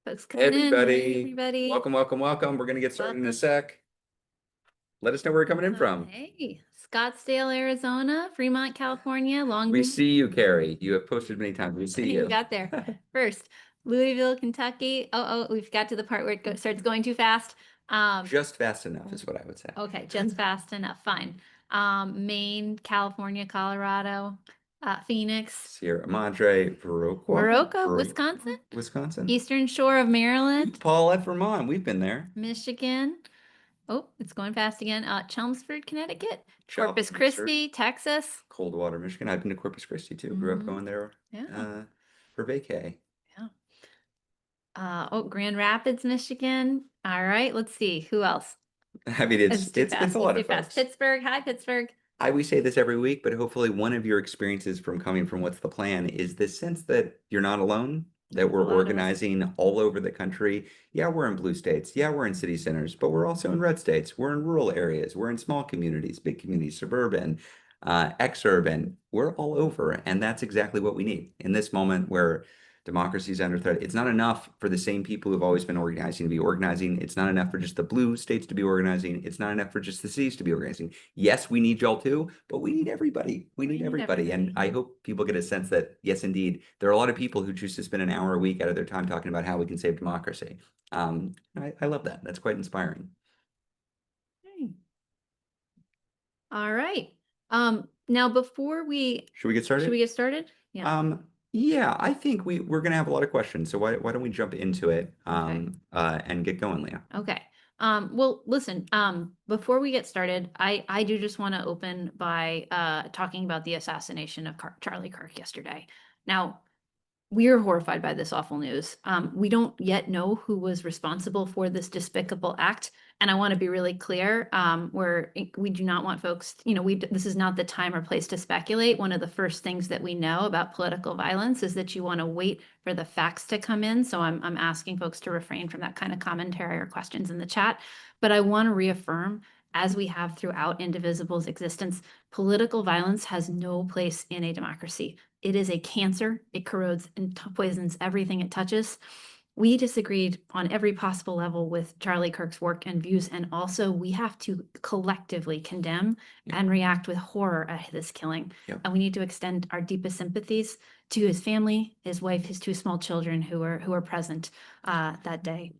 Folks Hey, coming in. Hey, everybody. everybody. Welcome, welcome, welcome. We're going to get started in a Welcome. sec. Let us know where you're coming in from. Hey, Scottsdale, Arizona, Fremont, California, Long We Beach. see you, Carrie. You have posted many times. We see You you. got there first. Louisville, Kentucky. We've got to the part where it starts going too fast. Just fast enough is what I would say. Okay, just fast enough. Fine. Maine, California, Colorado, Phoenix, Sierra Madre, Viroqua, Wisconsin, Wisconsin. Eastern Shore of Maryland, Paulette, Vermont. We've been there. Michigan. Oh, it's going fast again. Chelmsford, Connecticut, Corpus Chelmsford. Christi, Texas. Coldwater, Michigan. I've been to Corpus Christi too. Grew up going there Yeah. for vacay. Yeah. Grand Rapids, Michigan. All right, let's see. Who else? I mean, it's too fast. a lot Too of fast. folks. Pittsburgh. Hi, Pittsburgh. We say this every week, but hopefully one of your experiences from coming from What's the Plan is this sense that you're not alone, that There's a we're lot of us. organizing all over the country. Yeah, we're in blue states. Yeah, we're in city centers, but we're also in red states. We're in rural areas. We're in small communities, big communities, suburban, exurban. We're all over. And that's exactly what we need in this moment where democracy is under threat. It's not enough for the same people who've always been organizing to be organizing. It's not enough for just the blue states to be organizing. It's not enough for just the cities to be organizing. Yes, we need y'all too, but we need everybody. We need everybody. And I hope people get a sense that, yes, indeed, there are a lot of people who choose to spend an hour a week out of their time talking about how we can save democracy. I love that. That's quite inspiring. Okay. All right. Now before we Should we get started? Yeah. Yeah, I think we're gonna have a lot of questions. So why don't we jump into it Okay. and get going, Leah? Okay. Well, listen, before we get started, I do just want to open by talking about the assassination of Charlie Kirk yesterday. Now, we are horrified by this awful news. We don't yet know who was responsible for this despicable act. And I want to be really clear, we do not want folks, this is not the time or place to speculate. One of the first things that we know about political violence is that you want to wait for the facts to come in. So I'm asking folks to refrain from that kind of commentary or questions in the chat. But I want to reaffirm, as we have throughout Indivisible's existence, political violence has no place in a democracy. It is a cancer. It corrodes and poisons everything it touches. We disagreed on every possible level with Charlie Kirk's work and views, and also we have to collectively condemn and react with horror at this killing. And we need to extend our deepest sympathies to his family, his wife, his two small children who were present that day.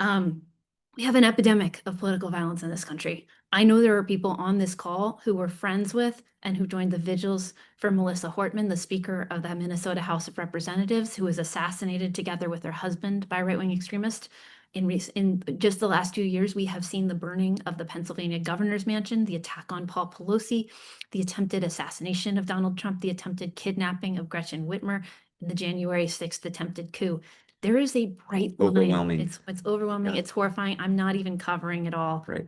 We have an epidemic of political violence in this country. I know there are people on this call who were friends with and who joined the vigils for Melissa Hortman, the Speaker of the Minnesota House of Representatives, who was assassinated together with her husband by right-wing extremists. In just the last 2 years, we have seen the burning of the Pennsylvania governor's mansion, the attack on Paul Pelosi, the attempted assassination of Donald Trump, the attempted kidnapping of Gretchen Whitmer, and the January 6th attempted coup. There is a bright line. Overwhelming. It's overwhelming. Yeah. It's horrifying. I'm not even covering it all. Right.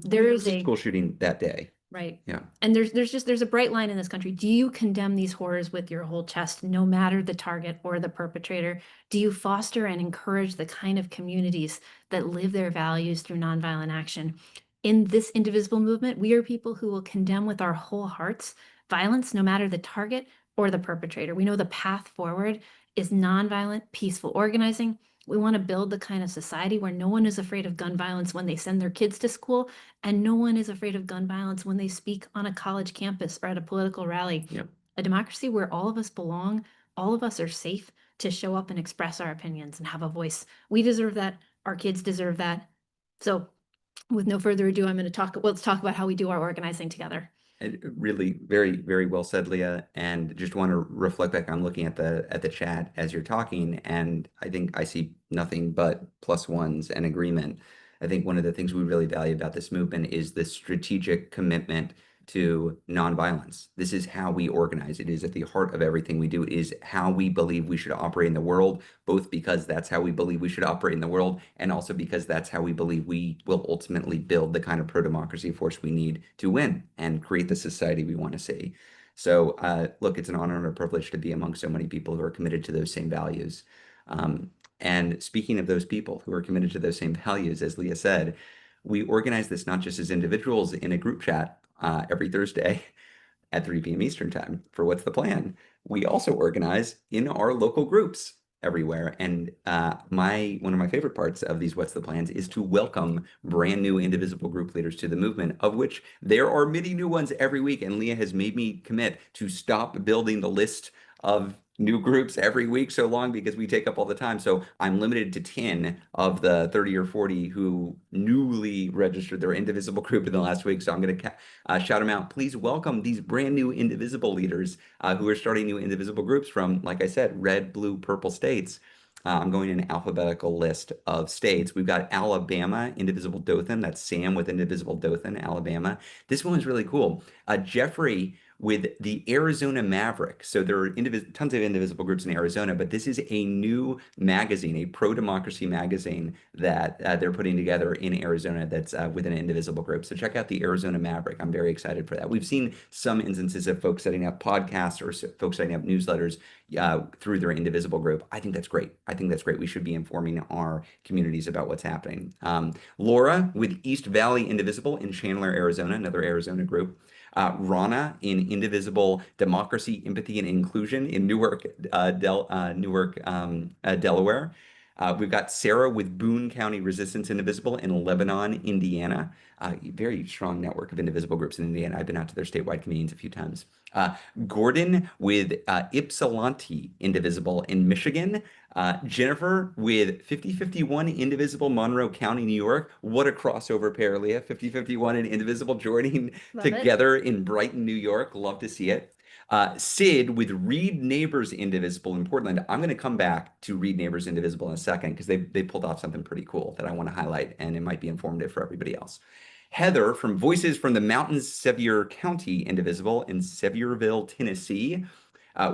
There is a school shooting that day. Right. Yeah. And there's a bright line in this country. Do you condemn these horrors with your whole chest, no matter the target or the perpetrator? Do you foster and encourage the kind of communities that live their values through nonviolent action? In this indivisible movement, we are people who will condemn with our whole hearts violence, no matter the target or the perpetrator. We know the path forward is nonviolent, peaceful organizing. We want to build the kind of society where no one is afraid of gun violence when they send their kids to school, and no one is afraid of gun violence when they speak on a college campus or at a political rally. Yep. A democracy where all of us belong, all of us are safe to show up and express our opinions and have a voice. We deserve that. Our kids deserve that. So with no further ado, let's talk about how we do our organizing together. Really very, very well said, Leah. And just want to reflect back. I'm looking at the chat as you're talking, and I think I see nothing but plus ones and agreement. I think one of the things we really value about this movement is the strategic commitment to nonviolence. This is how we organize. It is at the heart of everything we do. It is how we believe we should operate in the world, both because that's how we believe we should operate in the world, and also because that's how we believe we will ultimately build the kind of pro-democracy force we need to win and create the society we want to see. So look, it's an honor and a privilege to be among so many people who are committed to those same values. And speaking of those people who are committed to those same values, as Leah said, we organize this not just as individuals in a group chat every Thursday at 3 p.m. Eastern time for What's the Plan. We also organize in our local groups. everywhere. And one of my favorite parts of these What's the Plans is to welcome brand new Indivisible group leaders to the movement, of which there are many new ones every week. And Leah has made me commit to stop building the list of new groups every week so long because we take up all the time. So I'm limited to 10 of the 30 or 40 who newly registered their Indivisible group in the last week. So I'm going to shout them out. Please welcome these brand new Indivisible leaders who are starting new Indivisible groups from, like I said, red, blue, purple states. I'm going in an alphabetical list of states. We've got Alabama, Indivisible Dothan. That's Sam with Indivisible Dothan, Alabama. This one's really cool. Jeffrey with the Arizona Maverick. So there are tons of Indivisible groups in Arizona, but this is a new magazine, a pro-democracy magazine that they're putting together in Arizona that's within an Indivisible group. So check out the Arizona Maverick. I'm very excited for that. We've seen some instances of folks setting up podcasts or folks setting up newsletters through their Indivisible group. I think that's great. I think that's great. We should be informing our communities about what's happening. Laura with East Valley Indivisible in Chandler, Arizona, another Arizona group. Rana in Indivisible Democracy, Empathy, and Inclusion in Newark, Delaware. We've got Sarah with Boone County Resistance Indivisible in Lebanon, Indiana. Very strong network of Indivisible groups in Indiana. I've been out to their statewide convenings a few times. Gordon with Ypsilanti Indivisible in Michigan. Jennifer with 5051 Indivisible Monroe County, New York. What a crossover pair, Leah. 5051 and Indivisible joining together in Brighton, New York. Love to see it. Sid with Read Neighbors Indivisible in Portland. I'm going to come back to Read Neighbors Indivisible in a second because they pulled off something pretty cool that I want to highlight, and it might be informative for everybody else. Heather from Voices from the Mountains, Sevier County Indivisible in Sevierville, Tennessee.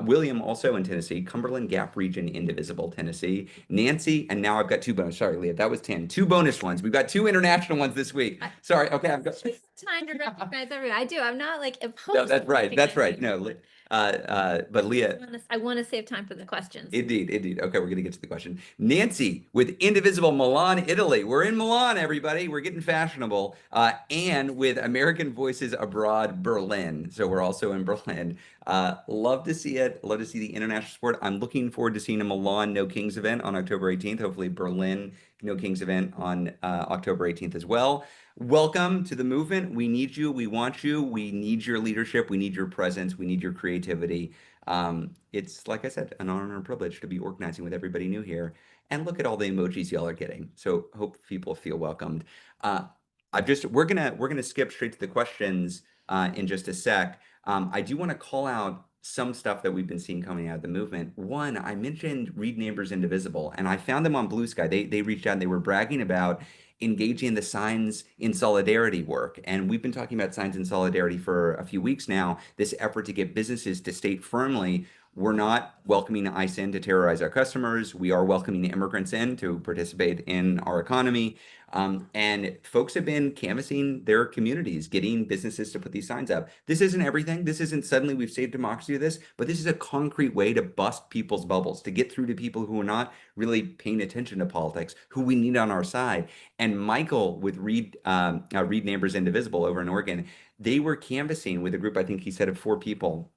William also in Tennessee, Cumberland Gap Region Indivisible, Tennessee. Nancy, and now I've got two bonus. Sorry, Leah, that was 10. Two bonus ones. We've got two international ones this week. Sorry, okay, I've got time to recognize everyone. I do. I'm not like opposed. No, that's to right. That's right. recognizing No, but Leah, I want to save time for the questions. indeed, indeed. Okay, we're going to get to the question. Nancy with Indivisible Milan, Italy. We're in Milan, everybody. We're getting fashionable. And with American Voices Abroad, Berlin. So we're also in Berlin. Love to see it. Love to see the international support. I'm looking forward to seeing a Milan No Kings event on October 18th. Hopefully Berlin No Kings event on October 18th as well. Welcome to the movement. We need you. We want you. We need your leadership. We need your presence. We need your creativity. It's, like I said, an honor and privilege to be organizing with everybody new here. And look at all the emojis y'all are getting. So hope people feel welcomed. We're gonna skip straight to the questions in just a sec. I do want to call out some stuff that we've been seeing coming out of the movement. One, I mentioned Read Neighbors Indivisible, and I found them on Blue Sky. They reached out and they were bragging about engaging in the Signs in Solidarity work. And we've been talking about Signs in Solidarity for a few weeks now, this effort to get businesses to state firmly, we're not welcoming ICE in to terrorize our customers. We are welcoming immigrants in to participate in our economy. And folks have been canvassing their communities, getting businesses to put these signs up. This isn't everything. This isn't suddenly we've saved democracy with this, but this is a concrete way to bust people's bubbles, to get through to people who are not really paying attention to politics, who we need on our side. And Michael with Read Neighbors Indivisible over in Oregon, they were canvassing with a group, I think he said, of 4 people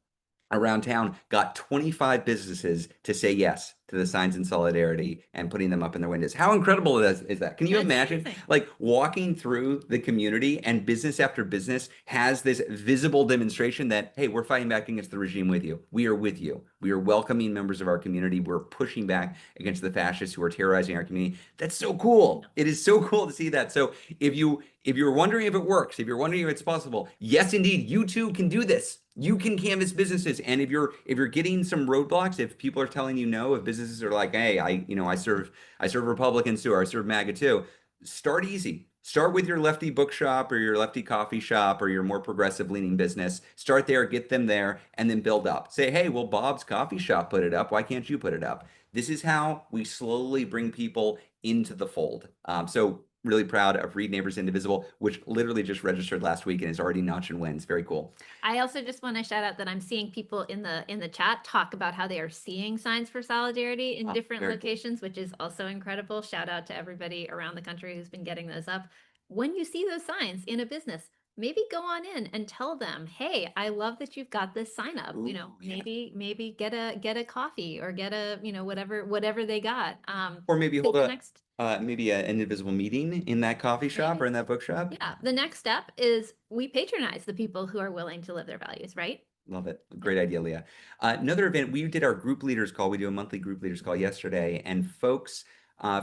around town, got 25 businesses to say yes to the Signs in Solidarity and putting them up in their windows. How incredible is that? Can you imagine like walking through the community and business after business has this visible demonstration that, hey, we're fighting back against the regime with you. We are with you. We are welcoming members of our community. We're pushing back against the fascists who are terrorizing our community. That's so cool. It is so cool to see that. So if you're wondering if it works, if you're wondering if it's possible, yes, indeed, you too can do this. You can canvass businesses, and if you're getting some roadblocks, if people are telling you no, if businesses are like, hey, I serve Republicans too, or I serve MAGA too, start easy. Start with your lefty bookshop or your lefty coffee shop or your more progressive leaning business. Start there, get them there, and then build up. Say, hey, well, Bob's coffee shop put it up. Why can't you put it up? This is how we slowly bring people into the fold. So really proud of Read Neighbors Indivisible, which literally just registered last week and is already notching wins. Very cool. I also just want to shout out that I'm seeing people in the chat talk about how they are seeing signs for solidarity in different locations, which is also incredible. Shout out to everybody around the country who's been getting those up. When you see those signs in a business, maybe go on in and tell them, hey, I love that you've got this sign up. Ooh, yeah. Maybe get a coffee or get a, whatever they got. Or maybe hold Because the a next maybe an Indivisible meeting in that coffee shop or maybe in that bookshop. yeah, the next step is we patronize the people who are willing to live their values, right? Love it. Yep. Great idea, Leah. Another event, we did our group leaders call. We do a monthly group leaders call yesterday, and folks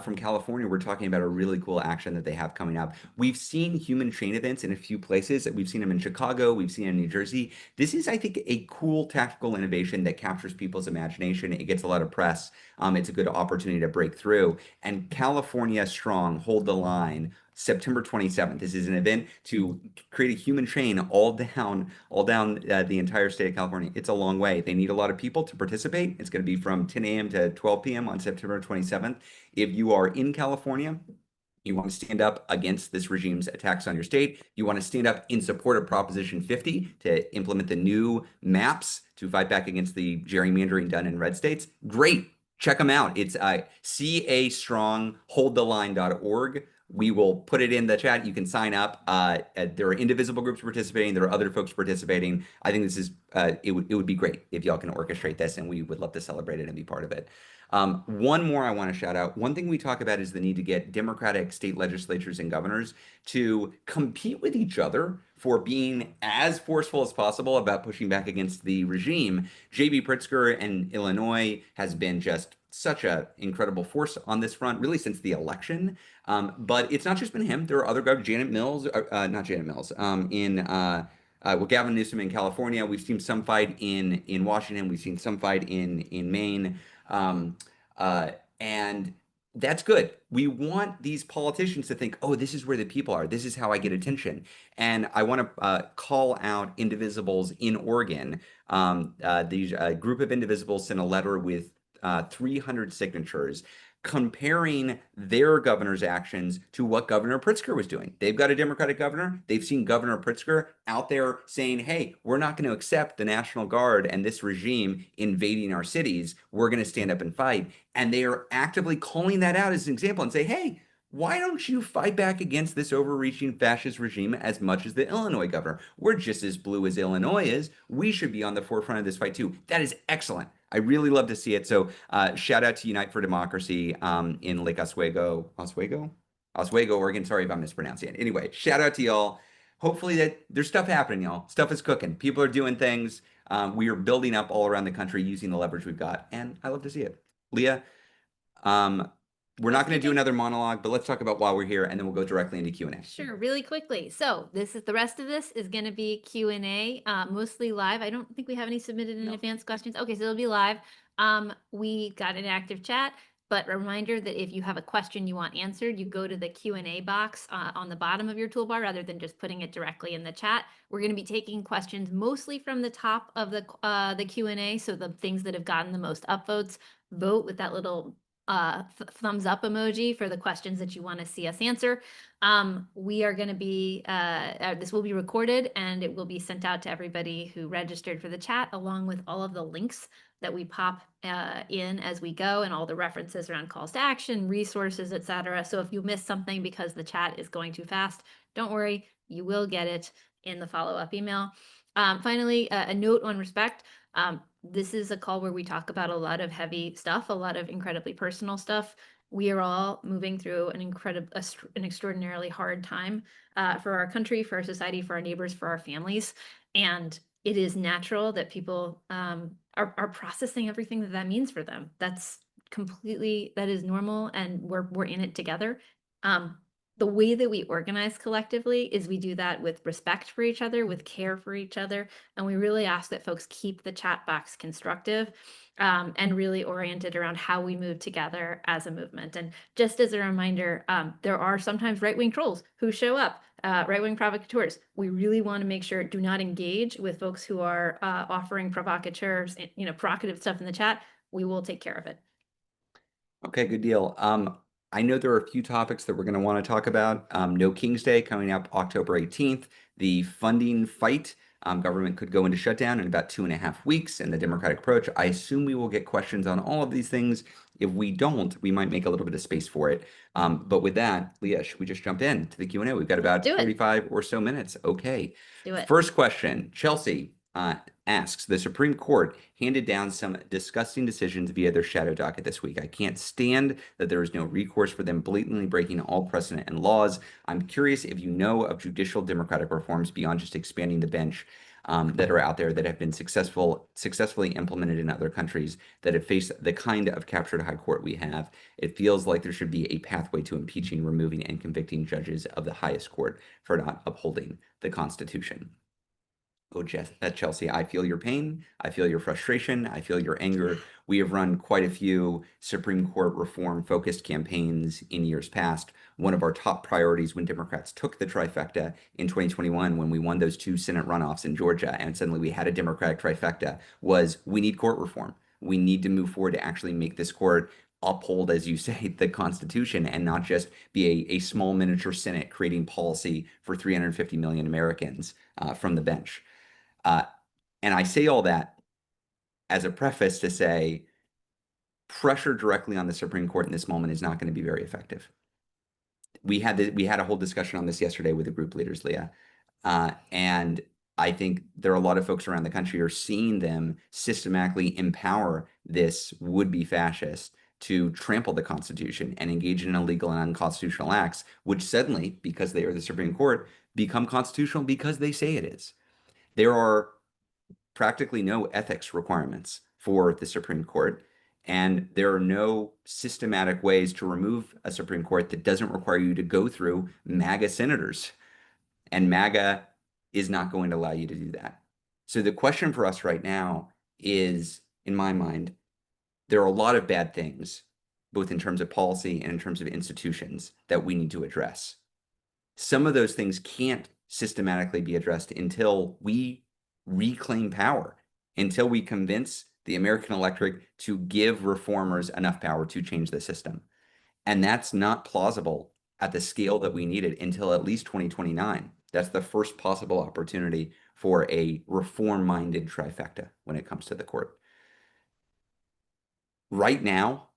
from California were talking about a really cool action that they have coming up. We've seen human chain events in a few places. We've seen them in Chicago. We've seen them in New Jersey. This is, I think, a cool tactical innovation that captures people's imagination. It gets a lot of press. It's a good opportunity to break through. And California Strong, Hold the Line. September 27th. This is an event to create a human chain all down the entire state of California. It's a long way. They need a lot of people to participate. It's going to be from 10 a.m. to 12 p.m. on September 27th. If you are in California, you want to stand up against this regime's attacks on your state. You want to stand up in support of Proposition 50 to implement the new maps to fight back against the gerrymandering done in red states. Great. Check them out. It's castrongholdtheline.org. We will put it in the chat. You can sign up. There are Indivisible groups participating. There are other folks participating. I think this is it would be great if y'all can orchestrate this, and we would love to celebrate it and be part of it. One more I want to shout out. One thing we talk about is the need to get Democratic state legislatures and governors to compete with each other for being as forceful as possible about pushing back against the regime. J.B. Pritzker in Illinois has been just such an incredible force on this front, really since the election. But it's not just been him. There are other governors, Janet Mills, not Janet Mills, Gavin Newsom in California. We've seen some fight in Washington. We've seen some fight in Maine. Um, and that's good. We want these politicians to think, oh, this is where the people are. This is how I get attention. And I want to call out Indivisibles in Oregon. These group of Indivisibles sent a letter with 300 signatures comparing their governor's actions to what Governor Pritzker was doing. They've got a Democratic governor. They've seen Governor Pritzker out there saying, hey, we're not going to accept the National Guard and this regime invading our cities. We're going to stand up and fight. And they are actively calling that out as an example and say, hey, why don't you fight back against this overreaching fascist regime as much as the Illinois governor? We're just as blue as Illinois is. We should be on the forefront of this fight too. That is excellent. I really love to see it. So shout out to Unite for Democracy in Lake Oswego, Oregon. Sorry if I'm mispronouncing it. Anyway, shout out to y'all. Hopefully that there's stuff happening, y'all. Stuff is cooking. People are doing things. We are building up all around the country using the leverage we've got. And I love to see it. Leah, um, we're not going to do another monologue, but let's talk about why we're here, and then we'll go directly into Q&A. Sure, really quickly. So the rest of this is going to be Q&A, mostly live. I don't think we have any submitted in advance questions. Okay, so it'll be live. We got an active chat, but a reminder that if you have a question you want answered, you go to the Q&A box on the bottom of your toolbar rather than just putting it directly in the chat. We're going to be taking questions mostly from the top of the Q&A, so the things that have gotten the most upvotes. Vote with that little thumbs up emoji for the questions that you want to see us answer. We are going to be, this will be recorded and it will be sent out to everybody who registered for the chat, along with all of the links that we pop in as we go, and all the references around calls to action, resources, etc. So if you miss something because the chat is going too fast, don't worry, you will get it in the follow-up email. Finally, a note on respect. This is a call where we talk about a lot of heavy stuff, a lot of incredibly personal stuff. We are all moving through an extraordinarily hard time for our country, for our society, for our neighbors, for our families. And it is natural that people are processing everything that means for them. That is normal, and we're in it together. The way that we organize collectively is we do that with respect for each other, with care for each other, and we really ask that folks keep the chat box constructive and really oriented around how we move together as a movement. And just as a reminder, there are sometimes right-wing trolls who show up, right-wing provocateurs. We really want to make sure, do not engage with folks who are offering provocative stuff in the chat. We will take care of it. Okay, good deal. I know there are a few topics that we're going to want to talk about. No King's Day coming up October 18th. The funding fight. Government could go into shutdown in about 2.5 weeks, and the Democratic approach. I assume we will get questions on all of these things If we don't, we might make a little bit of space for it. But with that, Leah, should we just jump in to the Q&A? We've got about do it. 45 or so minutes. Okay. Do it. First question, Chelsea asks, the Supreme Court handed down some disgusting decisions via their shadow docket this week. I can't stand that there is no recourse for them blatantly breaking all precedent and laws. I'm curious if you know of judicial democratic reforms beyond just expanding the bench that are out there that have been successfully implemented in other countries that have faced the kind of captured high court we have. It feels like there should be a pathway to impeaching, removing, and convicting judges of the highest court for not upholding the Constitution. Oh, Chelsea, I feel your pain. I feel your frustration. I feel your anger. We have run quite a few Supreme Court reform focused campaigns in years past. One of our top priorities when Democrats took the trifecta in 2021, when we won those 2 Senate runoffs in Georgia, and suddenly we had a Democratic trifecta, was we need court reform. We need to move forward to actually make this court uphold, as you say, the Constitution and not just be a small miniature Senate creating policy for 350 million Americans from the bench. And I say all that as a preface to say pressure directly on the Supreme Court in this moment is not going to be very effective. We had a whole discussion on this yesterday with the group leaders, Leah. And I think there are a lot of folks around the country who are seeing them systematically empower this would-be fascist to trample the Constitution and engage in illegal and unconstitutional acts, which suddenly, because they are the Supreme Court, become constitutional because they say it is. There are practically no ethics requirements for the Supreme Court, and there are no systematic ways to remove a Supreme Court that doesn't require you to go through MAGA senators. And MAGA is not going to allow you to do that. So the question for us right now is, in my mind, there are a lot of bad things, both in terms of policy and in terms of institutions, that we need to address. Some of those things can't systematically be addressed until we reclaim power, until we convince the American electorate to give reformers enough power to change the system. And that's not plausible at the scale that we need it until at least 2029. That's the first possible opportunity for a reform-minded trifecta when it comes to the court. Right now,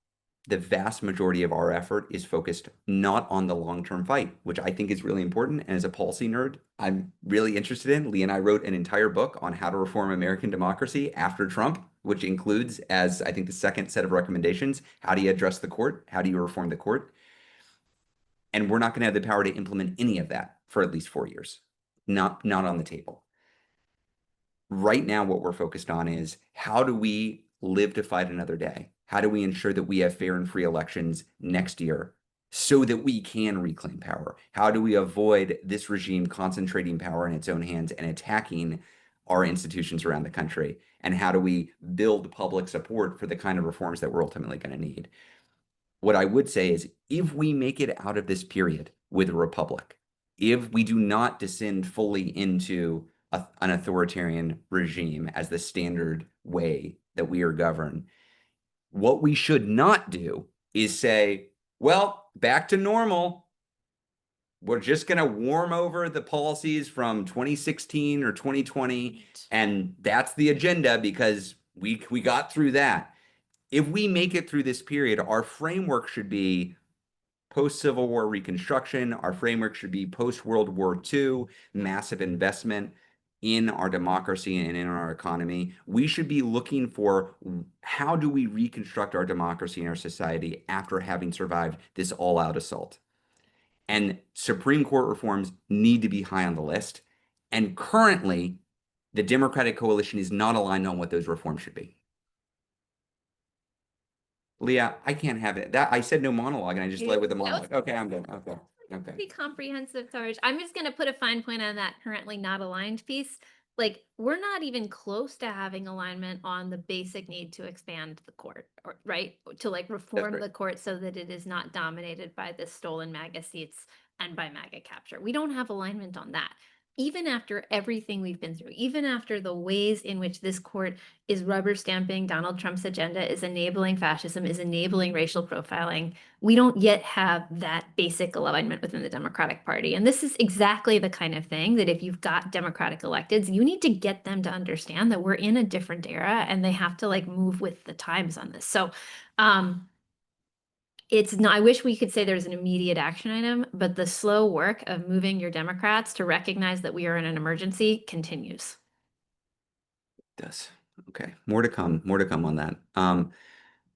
the vast majority of our effort is focused not on the long-term fight, which I think is really important. And as a policy nerd, I'm really interested in. Leah and I wrote an entire book on how to reform American democracy after Trump, which includes, as I think the second set of recommendations, how do you address the court? How do you reform the court? And we're not going to have the power to implement any of that for at least 4 years. Not on the table. Right now, what we're focused on is how do we live to fight another day? How do we ensure that we have fair and free elections next year so that we can reclaim power? How do we avoid this regime concentrating power in its own hands and attacking our institutions around the country? And how do we build public support for the kind of reforms that we're ultimately going to need? What I would say is if we make it out of this period with a republic, if we do not descend fully into an authoritarian regime as the standard way that we are governed, what we should not do is say, well, back to normal. We're just going to warm over the policies from 2016 or 2020, and that's the agenda because we got through that. If we make it through this period, our framework should be post-Civil War reconstruction. Our framework should be post-World War II, massive investment in our democracy and in our economy. We should be looking for how do we reconstruct our democracy and our society after having survived this all-out assault. And Supreme Court reforms need to be high on the list. And currently, the Democratic coalition is not aligned on what those reforms should be. Leah, I can't have it. That I said no monologue, and I just led with a monologue. Okay, I'm done. Okay. Pretty comprehensive coverage. I'm just going to put a fine point on that currently not aligned piece. Like, we're not even close to having alignment on the basic need to expand the court, or right? To like reform the court so that it is not dominated by the stolen MAGA seats and by MAGA capture. We don't have alignment on that. Even after everything we've been through, even after the ways in which this court is rubber stamping Donald Trump's agenda, is enabling fascism, is enabling racial profiling, we don't yet have that basic alignment within the Democratic Party. And this is exactly the kind of thing that if you've got Democratic electeds, you need to get them to understand that we're in a different era and they have to like move with the times on this. So it's not, I wish we could say there's an immediate action item, but the slow work of moving your Democrats to recognize that we are in an emergency continues. Does. Okay. More to come on that.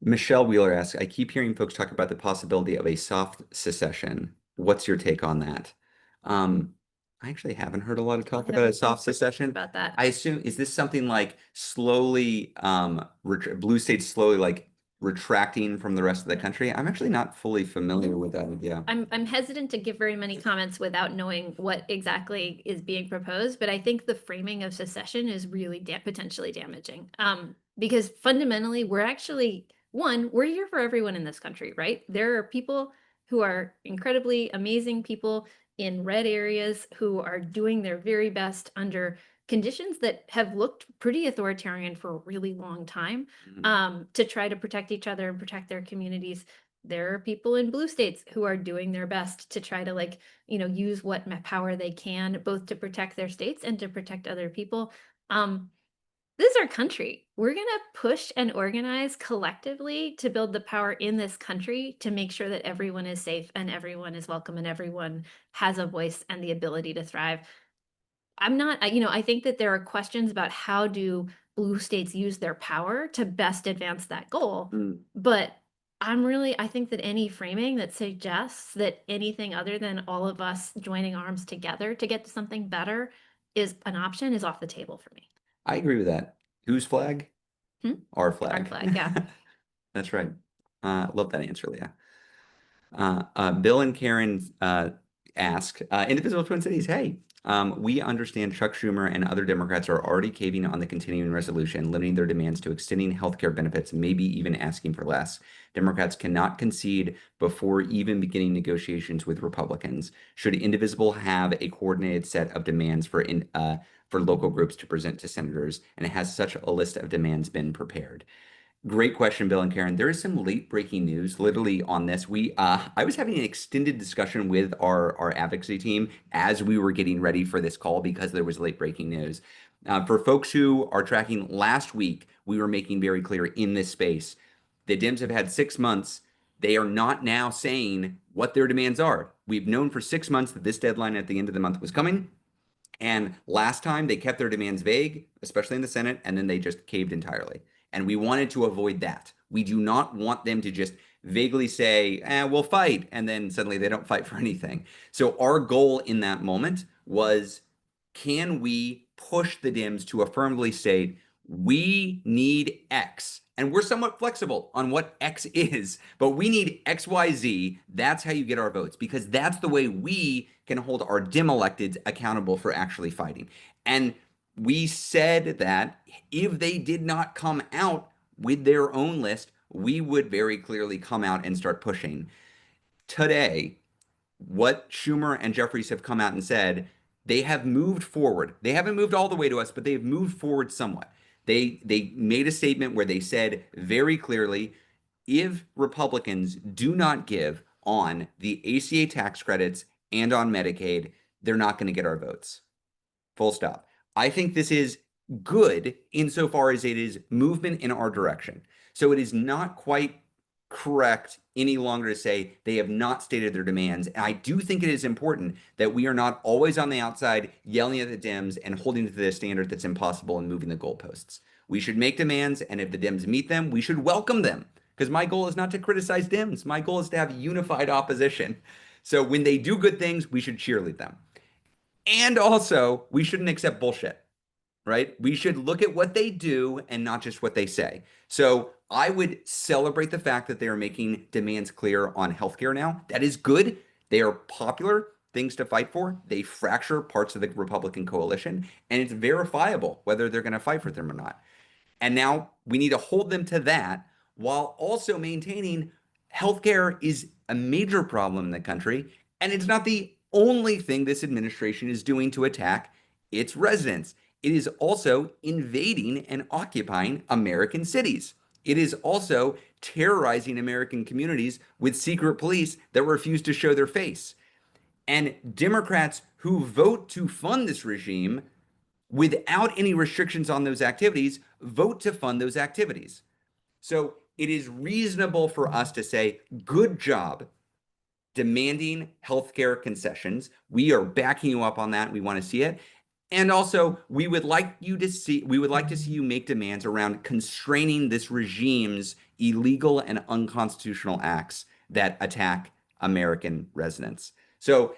Michelle Wheeler asks, I keep hearing folks talk about the possibility of a soft secession. What's your take on that? I actually haven't heard a lot of talk about a soft secession. About that. I assume, is this something like slowly, blue states slowly like retracting from the rest of the country? I'm actually not fully familiar with that idea. I'm hesitant to give very many comments without knowing what exactly is being proposed, but I think the framing of secession is really potentially damaging. Because fundamentally, we're actually, one, we're here for everyone in this country, right? There are people who are incredibly amazing people in red areas who are doing their very best under conditions that have looked pretty authoritarian for a really long time, to try to protect each other and protect their communities. There are people in blue states who are doing their best to try to, like, use what power they can, both to protect their states and to protect other people. Um, this is our country. We're going to push and organize collectively to build the power in this country to make sure that everyone is safe and everyone is welcome and everyone has a voice and the ability to thrive. I'm not, I think that there are questions about how do blue states use their power to best advance that goal. Mm. But I think that any framing that suggests that anything other than all of us joining arms together to get to something better is an option is off the table for me. I agree with that. Whose flag? Hmm? Our Our flag. flag, yeah. That's right. Love that answer, Leah. Bill and Karen ask, Indivisible Twin Cities, hey, we understand Chuck Schumer and other Democrats are already caving on the continuing resolution, limiting their demands to extending healthcare benefits, maybe even asking for less. Democrats cannot concede before even beginning negotiations with Republicans. Should Indivisible have a coordinated set of demands for local groups to present to senators? And has such a list of demands been prepared? Great question, Bill and Karen. There is some late breaking news literally on this. I was having an extended discussion with our advocacy team as we were getting ready for this call because there was late breaking news. For folks who are tracking, last week, we were making very clear in this space, the Dems have had 6 months. They are not now saying what their demands are. We've known for 6 months that this deadline at the end of the month was coming. And last time they kept their demands vague, especially in the Senate, and then they just caved entirely. And we wanted to avoid that. We do not want them to just vaguely say, we'll fight, and then suddenly they don't fight for anything. So our goal in that moment was, can we push the Dems to affirmatively state, we need X? And we're somewhat flexible on what X is, but we need XYZ. That's how you get our votes, because that's the way we can hold our Dem electeds accountable for actually fighting. And we said that if they did not come out with their own list, we would very clearly come out and start pushing. Today, what Schumer and Jeffries have come out and said, they have moved forward. They haven't moved all the way to us, but they've moved forward somewhat. They made a statement where they said very clearly, if Republicans do not give on the ACA tax credits and on Medicaid, they're not going to get our votes. Full stop. I think this is good insofar as it is movement in our direction. So it is not quite correct any longer to say they have not stated their demands. And I do think it is important that we are not always on the outside yelling at the Dems and holding to the standard that's impossible and moving the goalposts. We should make demands, and if the Dems meet them, we should welcome them. Because my goal is not to criticize Dems. My goal is to have unified opposition. So when they do good things, we should cheerlead them. And also, we shouldn't accept bullshit, right? We should look at what they do and not just what they say. So I would celebrate the fact that they are making demands clear on healthcare now. That is good. They are popular things to fight for. They fracture parts of the Republican coalition, and it's verifiable whether they're going to fight for them or not. And now we need to hold them to that while also maintaining healthcare is a major problem in the country. And it's not the only thing this administration is doing to attack its residents. It is also invading and occupying American cities. It is also terrorizing American communities with secret police that refuse to show their face. And Democrats who vote to fund this regime without any restrictions on those activities vote to fund those activities. So it is reasonable for us to say, good job demanding healthcare concessions. We are backing you up on that. We want to see it. And also, we would like to see you make demands around constraining this regime's illegal and unconstitutional acts that attack American residents. So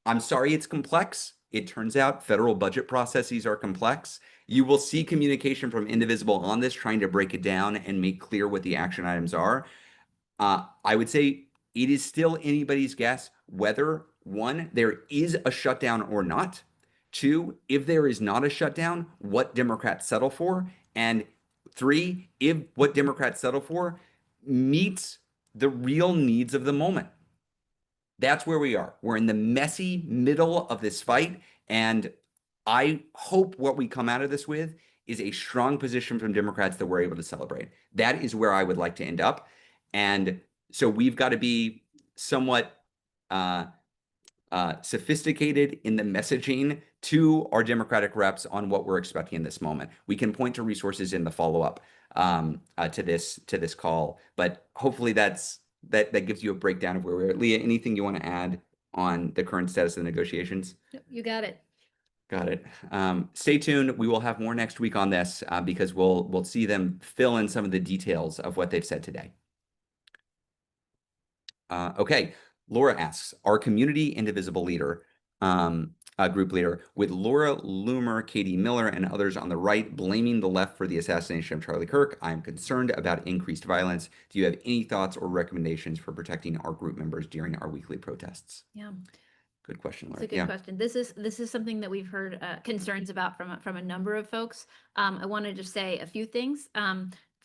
I'm sorry it's complex. It turns out federal budget processes are complex. You will see communication from Indivisible on this, trying to break it down and make clear what the action items are. I would say it is still anybody's guess whether, one, there is a shutdown or not. Two, if there is not a shutdown, what Democrats settle for. And three, if what Democrats settle for meets the real needs of the moment. That's where we are. We're in the messy middle of this fight. And I hope what we come out of this with is a strong position from Democrats that we're able to celebrate. That is where I would like to end up. And so we've got to be somewhat sophisticated in the messaging to our Democratic reps on what we're expecting in this moment. We can point to resources in the follow-up to this call, but hopefully that gives you a breakdown of where we're at. Leah, anything you want to add on the current status of the negotiations? You got it. Got it. Stay tuned. We will have more next week on this because we'll see them fill in some of the details of what they've said today. Okay, Laura asks, our community Indivisible leader, group leader, with Laura Loomer, Katie Miller, and others on the right blaming the left for the assassination of Charlie Kirk, I am concerned about increased violence. Do you have any thoughts or recommendations for protecting our group members during our weekly protests? Yeah. Good question, Laura. It's a good question. This is something that we've heard concerns about from a number of folks. I want to just say a few things.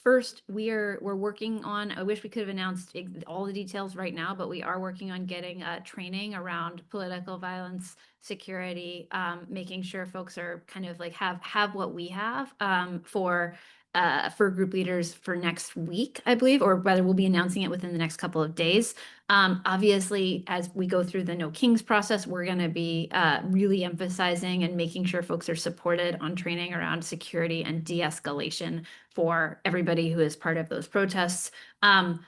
First, we're working on, I wish we could have announced all the details right now, but we are working on getting training around political violence, security, making sure folks are kind of like have what we have for group leaders for next week, I believe, or whether we'll be announcing it within the next couple of days. Obviously, as we go through the No Kings process, we're going to be really emphasizing and making sure folks are supported on training around security and de-escalation for everybody who is part of those protests. I'm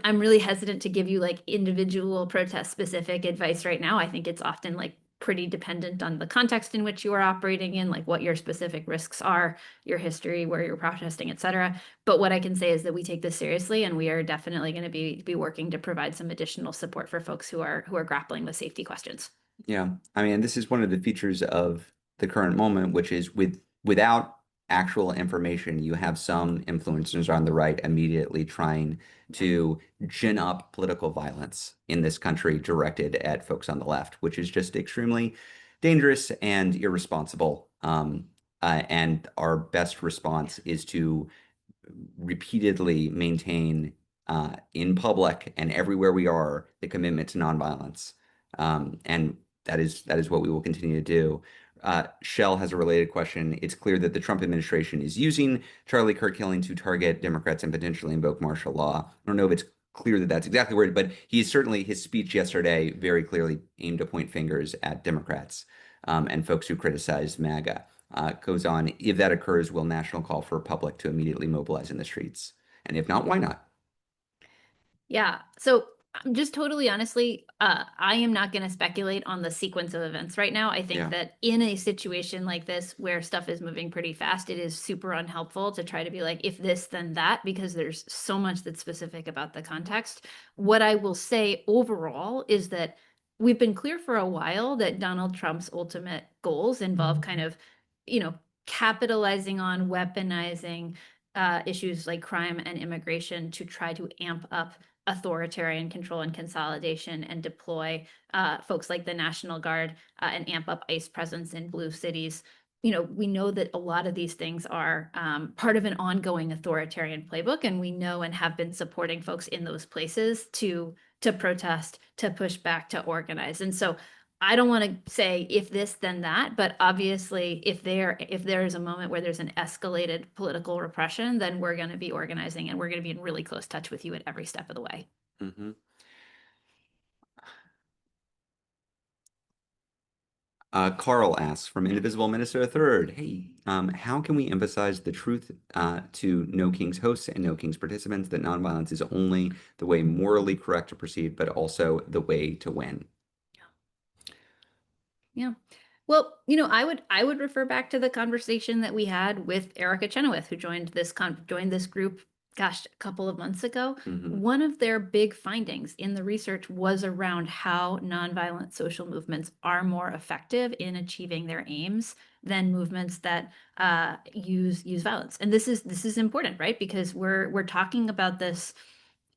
really hesitant to give you like individual protest specific advice right now. I think it's often like pretty dependent on the context in which you are operating in, like what your specific risks are, your history, where you're protesting, et cetera. But what I can say is that we take this seriously, and we are definitely going to be working to provide some additional support for folks who are grappling with safety questions. Yeah, I mean, this is one of the features of the current moment, which is without actual information, you have some influencers on the right immediately trying to gin up political violence in this country directed at folks on the left, which is just extremely dangerous and irresponsible. And our best response is to repeatedly maintain in public and everywhere we are the commitment to nonviolence. And that is what we will continue to do. Shell has a related question. It's clear that the Trump administration is using Charlie Kirk killing to target Democrats and potentially invoke martial law. I don't know if it's clear that that's exactly where, but his speech yesterday very clearly aimed to point fingers at Democrats and folks who criticized MAGA. Goes on, if that occurs, will national call for public to immediately mobilize in the streets? And if not, why not? Yeah. So just totally honestly, I am not going to speculate on the sequence of events right now. I think that in a situation like this where stuff is moving pretty fast, it is super unhelpful to try to be like, if this, then that, because there's so much that's specific about the context. What I will say overall is that we've been clear for a while that Donald Trump's ultimate goals involve kind of, capitalizing on weaponizing issues like crime and immigration to try to amp up authoritarian control and consolidation and deploy folks like the National Guard and amp up ICE presence in blue cities. We know that a lot of these things are part of an ongoing authoritarian playbook, and we know and have been supporting folks in those places to protest, to push back, to organize. And so I don't want to say if this, then that, but obviously if there is a moment where there's an escalated political repression, then we're going to be organizing, and we're going to be in really close touch with you at every step of the way. Mm-hmm. Carl asks from Indivisible Minnesota Third, hey, how can we emphasize the truth to No King's hosts and No King's participants that nonviolence is only the way morally correct to proceed, but also the way to win? Yeah. Well, I would refer back to the conversation that we had with Erica Chenoweth, who joined this group, gosh, a couple of months ago. Hmm. One of their big findings in the research was around how nonviolent social movements are more effective in achieving their aims than movements that use violence. And this is important, right? Because we're talking about this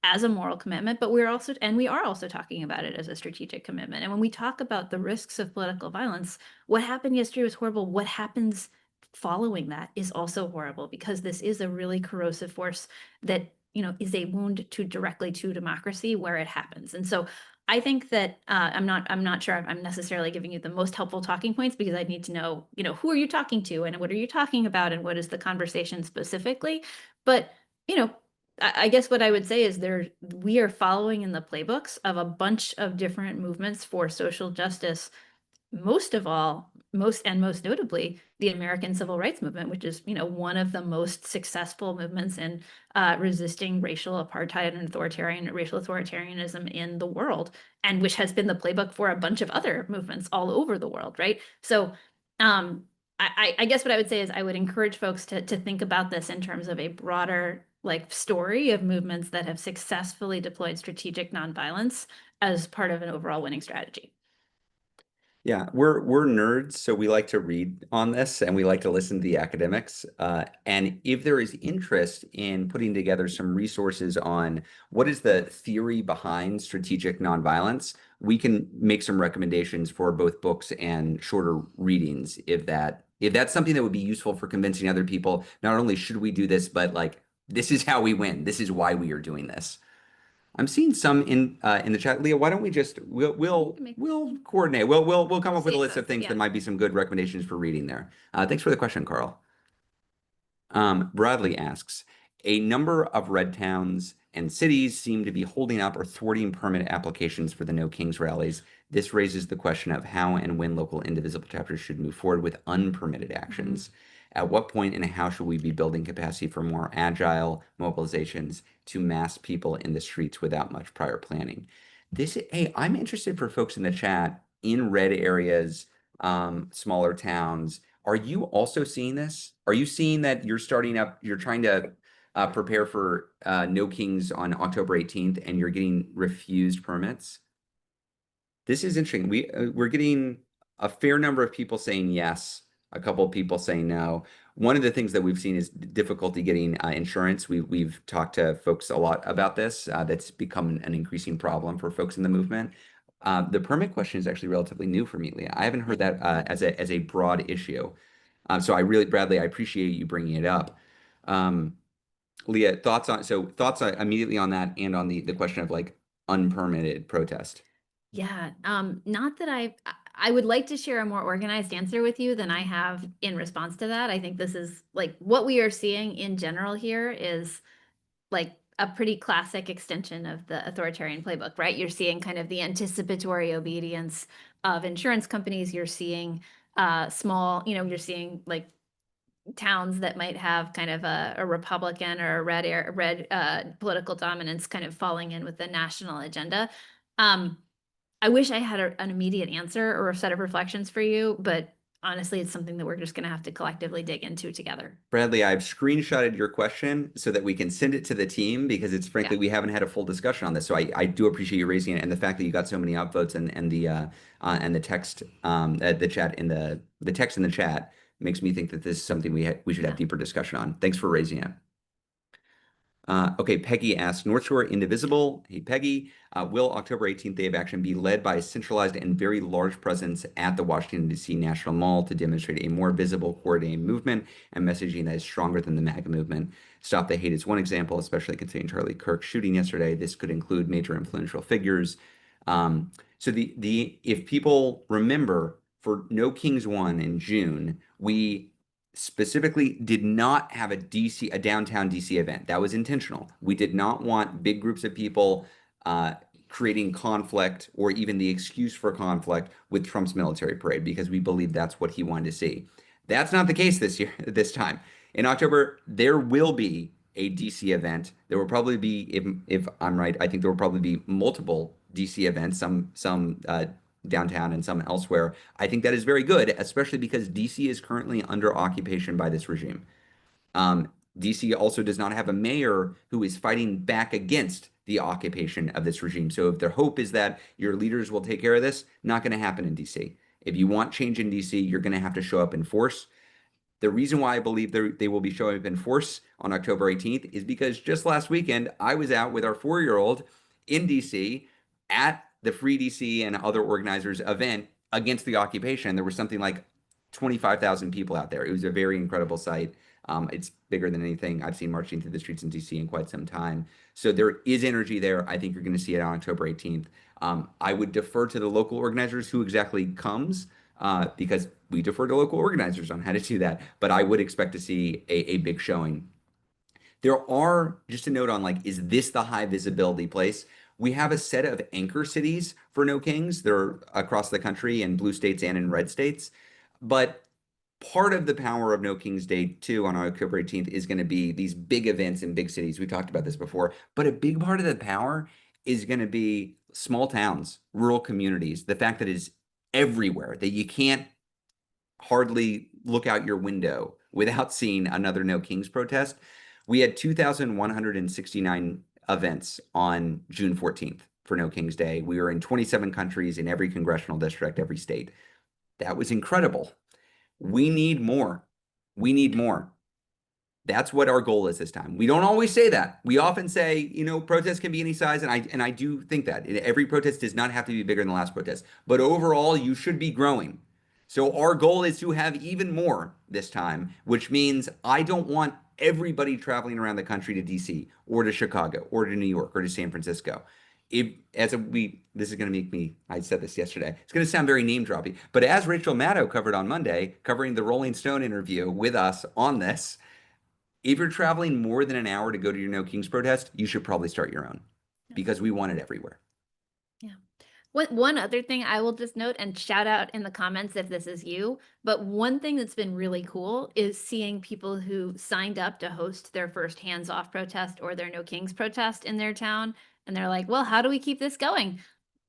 as a moral commitment, but we are also talking about it as a strategic commitment. And when we talk about the risks of political violence, what happened yesterday was horrible. What happens following that is also horrible, because this is a really corrosive force that, is a wound directly to democracy where it happens. And so I think that I'm not sure I'm necessarily giving you the most helpful talking points, because I need to know, who are you talking to and what are you talking about and what is the conversation specifically. But, you know, I guess what I would say is we are following in the playbooks of a bunch of different movements for social justice, most of all, most notably, the American Civil Rights Movement, which is, one of the most successful movements in resisting racial apartheid and racial authoritarianism in the world, and which has been the playbook for a bunch of other movements all over the world, right? So, um, I guess what I would say is I would encourage folks to think about this in terms of a broader like story of movements that have successfully deployed strategic nonviolence as part of an overall winning strategy. Yeah, we're nerds, so we like to read on this and we like to listen to the academics. And if there is interest in putting together some resources on what is the theory behind strategic nonviolence, we can make some recommendations for both books and shorter readings if that's something that would be useful for convincing other people. Not only should we do this, but like this is how we win. This is why we are doing this. I'm seeing some in the chat. Leah, why don't we just You can make we'll coordinate. We'll come we'll up with a save list of those. things that Yeah. might be some good recommendations for reading there. Thanks for the question, Carl. Bradley asks, a number of red towns and cities seem to be holding up or thwarting permit applications for the No Kings rallies. This raises the question of how and when local indivisible chapters should move forward with unpermitted actions. At what point and how should we be building capacity for more agile mobilizations to mass people in the streets without much prior planning? Hey, I'm interested for folks in the chat in red areas, smaller towns. Are you also seeing this? Are you seeing that you're trying to prepare for No Kings on October 18th and you're getting refused permits? This is interesting. We're getting a fair number of people saying yes, a couple of people saying no. One of the things that we've seen is difficulty getting insurance. We've talked to folks a lot about this. That's become an increasing problem for folks in the movement. The permit question is actually relatively new for me, Leah. I haven't heard that as a broad issue. So Bradley, I appreciate you bringing it up. Leah, thoughts immediately on that and on the question of like unpermitted protest. Yeah, not that I would like to share a more organized answer with you than I have in response to that. I think this is like what we are seeing in general here is like a pretty classic extension of the authoritarian playbook, right? You're seeing kind of the anticipatory obedience of insurance companies. You're seeing you're seeing like towns that might have kind of a Republican or a red political dominance kind of falling in with the national agenda. Um, I wish I had an immediate answer or a set of reflections for you, but honestly, it's something that we're just going to have to collectively dig into together. Bradley, I've screenshotted your question so that we can send it to the team because it's Yeah. frankly we haven't had a full discussion on this. So I do appreciate you raising it and the fact that you got so many upvotes and the text the chat in the text in the chat makes me think that this is something we should have deeper discussion on. Thanks for raising it. Okay, Peggy asks, North Shore Indivisible. Hey, Peggy, will October 18th Day of Action be led by a centralized and very large presence at the Washington, D.C. National Mall to demonstrate a more visible, coordinated movement and messaging that is stronger than the MAGA movement? Stop the Hate is one example, especially considering Charlie Kirk's shooting yesterday. This could include major influential figures. So if people remember, for No Kings 1 in June, we specifically did not have a downtown DC event. That was intentional. We did not want big groups of people creating conflict or even the excuse for conflict with Trump's military parade because we believe that's what he wanted to see. That's not the case this year, this time. In October, there will be a DC event. There will probably be, if I'm right, I think there will probably be multiple DC events, some downtown and some elsewhere. I think that is very good, especially because DC is currently under occupation by this regime. DC also does not have a mayor who is fighting back against the occupation of this regime. So if their hope is that your leaders will take care of this, not going to happen in DC. If you want change in DC, you're going to have to show up in force. The reason why I believe they will be showing up in force on October 18th is because just last weekend, I was out with our 4-year-old in DC at the Free DC and other organizers event against the occupation. There was something like 25,000 people out there. It was a very incredible sight. It's bigger than anything I've seen marching through the streets in DC in quite some time. So there is energy there. I think you're going to see it on October 18th. I would defer to the local organizers who exactly comes because we defer to local organizers on how to do that. But I would expect to see a big showing. There are, just a note on like, is this the high visibility place? We have a set of anchor cities for No Kings. They're across the country in blue states and in red states. But part of the power of No Kings Day 2 on October 18th is going to be these big events in big cities. We've talked about this before, but a big part of the power is going to be small towns, rural communities, the fact that it's everywhere, that you can't hardly look out your window without seeing another No Kings protest. We had 2,169 events on June 14th for No Kings Day. We were in 27 countries in every congressional district, every state. That was incredible. We need more. We need more. That's what our goal is this time. We don't always say that. We often say, you know, protests can be any size, and I do think that. Every protest does not have to be bigger than the last protest. But overall, you should be growing. So our goal is to have even more this time, which means I don't want everybody traveling around the country to DC or to Chicago or to New York or to San Francisco. This is going to make me, I said this yesterday, it's going to sound very name droppy, but as Rachel Maddow covered on Monday, covering the Rolling Stone interview with us on this, if you're traveling more than an hour to go to your No Kings protest, you should probably start your own because we want it everywhere. Yeah. One other thing I will just note and shout out in the comments if this is you, but one thing that's been really cool is seeing people who signed up to host their first hands-off protest or their No Kings protest in their town. And they're like, well, how do we keep this going?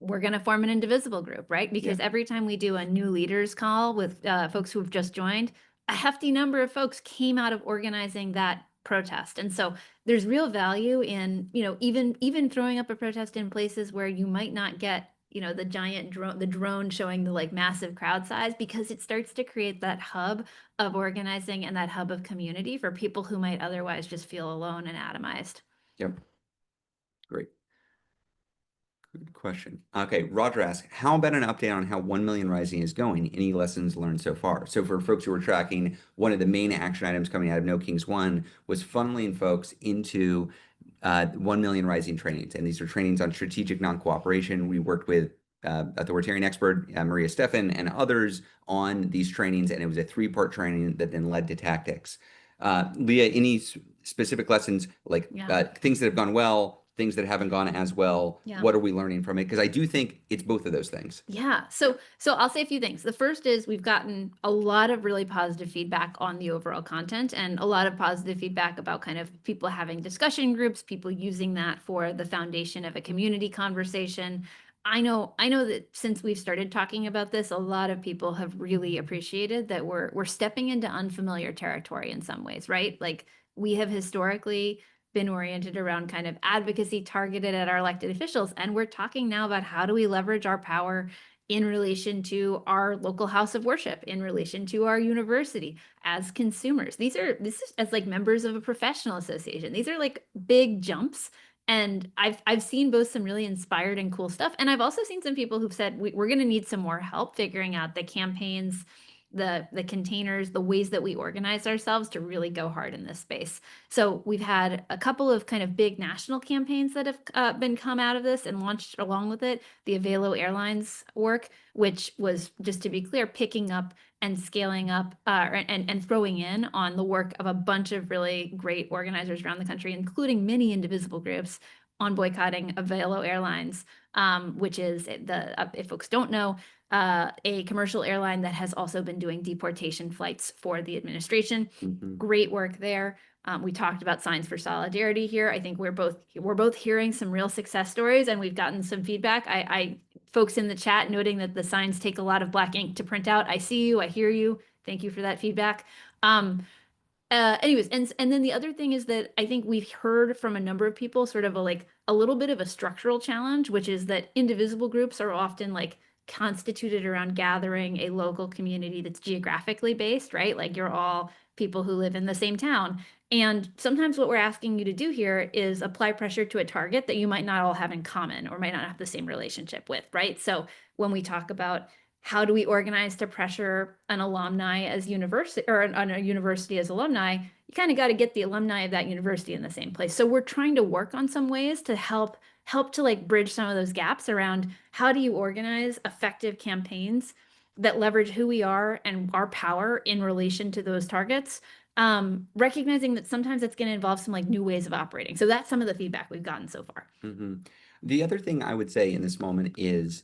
We're going to form an Indivisible group, right? Because every time we do a new leaders call with folks who have just joined, a hefty number of folks came out of organizing that protest. And so there's real value in, you know, even throwing up a protest in places where you might not get, you know, the giant drone showing the like massive crowd size, because it starts to create that hub of organizing and that hub of community for people who might otherwise just feel alone and atomized. Yep. Great. Good question. Okay, Roger asks, how about an update on how 1 Million Rising is going? Any lessons learned so far? So for folks who are tracking, one of the main action items coming out of No Kings 1 was funneling folks into 1 Million Rising trainings. And these are trainings on strategic non-cooperation. We worked with authoritarian expert Maria Stefan and others on these trainings, and it was a 3-part training that then led to tactics. Leah, any specific lessons, like things that have gone well, things that haven't gone as well? What are we learning from it? Because I do think it's both of those things. Yeah. So I'll say a few things. The first is we've gotten a lot of really positive feedback on the overall content and a lot of positive feedback about kind of people having discussion groups, people using that for the foundation of a community conversation. I know that since we've started talking about this, a lot of people have really appreciated that we're stepping into unfamiliar territory in some ways, right? Like we have historically been oriented around kind of advocacy targeted at our elected officials. And we're talking now about how do we leverage our power in relation to our local house of worship, in relation to our university as consumers. This is as like members of a professional association. These are like big jumps. And I've seen both some really inspired and cool stuff. And I've also seen some people who've said we're going to need some more help figuring out the campaigns, the containers, the ways that we organize ourselves to really go hard in this space. So we've had a couple of kind of big national campaigns that have been come out of this and launched along with it. The Avelo Airlines work, which was, just to be clear, picking up and scaling up and throwing in on the work of a bunch of really great organizers around the country, including many indivisible groups, on boycotting Avelo Airlines. which is if folks don't know, a commercial airline that has also been doing deportation flights for the administration. Mhm. Great work there. We talked about signs for solidarity here. I think we're both hearing some real success stories, and we've gotten some feedback. I folks in the chat noting that the signs take a lot of black ink to print out. I see you. I hear you. Thank you for that feedback. Anyways, and then the other thing is that I think we've heard from a number of people sort of a little bit of a structural challenge, which is that indivisible groups are often like constituted around gathering a local community that's geographically based, right? Like you're all people who live in the same town. And sometimes what we're asking you to do here is apply pressure to a target that you might not all have in common or might not have the same relationship with, right? So when we talk about how do we organize to pressure an alumni as university or on a university as alumni, you kind of got to get the alumni of that university in the same place. So we're trying to work on some ways to help to like bridge some of those gaps around how do you organize effective campaigns that leverage who we are and our power in relation to those targets, recognizing that sometimes it's going to involve some like new ways of operating. So that's some of the feedback we've gotten so far. Mhm. The other thing I would say in this moment is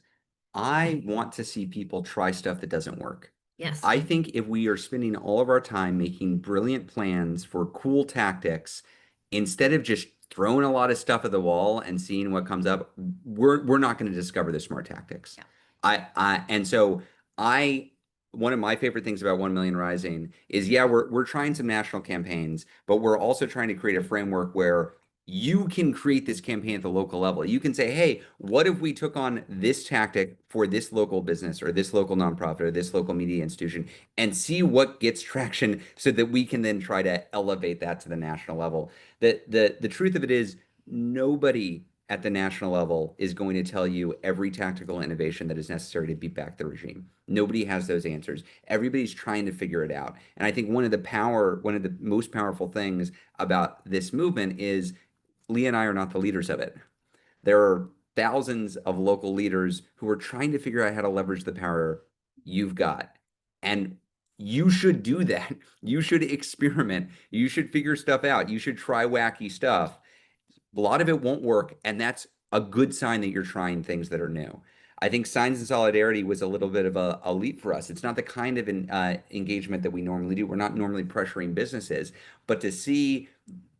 I want to see people try stuff that doesn't work. Yes. I think if we are spending all of our time making brilliant plans for cool tactics, instead of just throwing a lot of stuff at the wall and seeing what comes up, we're not going to discover the smart tactics. Yeah. And so I one of my favorite things about 1 Million Rising is yeah, we're trying some national campaigns, but we're also trying to create a framework where you can create this campaign at the local level. You can say, hey, what if we took on this tactic for this local business or this local nonprofit or this local media institution and see what gets traction so that we can then try to elevate that to the national level. The truth of it is nobody at the national level is going to tell you every tactical innovation that is necessary to beat back the regime. Nobody has those answers. Everybody's trying to figure it out. And I think one of the most powerful things about this movement is Leah and I are not the leaders of it. There are thousands of local leaders who are trying to figure out how to leverage the power you've got. And you should do that. You should experiment. You should figure stuff out. You should try wacky stuff. A lot of it won't work, and that's a good sign that you're trying things that are new. I think Signs and Solidarity was a little bit of a leap for us. It's not the kind of engagement that we normally do. We're not normally pressuring businesses, but to see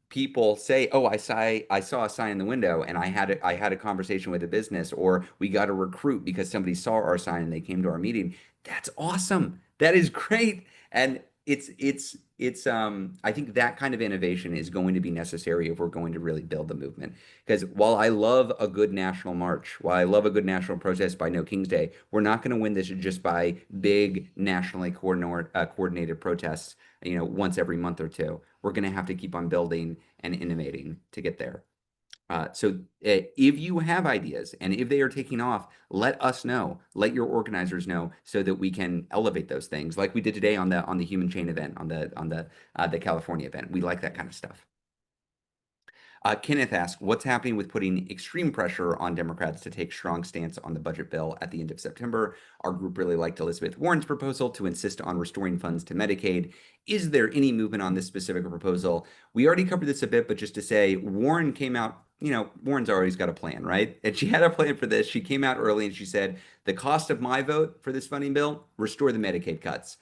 people say, "Oh, I saw a sign in the window, and I had a conversation with a business, or we got a recruit because somebody saw our sign and they came to our meeting." That's awesome. That is great, and it's I think that kind of innovation is going to be necessary if we're going to really build the movement. Because while I love a good national march, while I love a good national protest by No King's Day, we're not going to win this just by big nationally coordinated protests, once every month or two. We're going to have to keep on building and innovating to get there. So if you have ideas and if they are taking off, let us know. Let your organizers know so that we can elevate those things, like we did today on the Human Chain event, on the California event. We like that kind of stuff. Kenneth asked, what's happening with putting extreme pressure on Democrats to take strong stance on the budget bill at the end of September? Our group really liked Elizabeth Warren's proposal to insist on restoring funds to Medicaid. Is there any movement on this specific proposal? We already covered this a bit, but just to say, Warren came out, Warren's always got a plan, right? And she had a plan for this. She came out early and she said, the cost of my vote for this funding bill, restore the Medicaid cuts.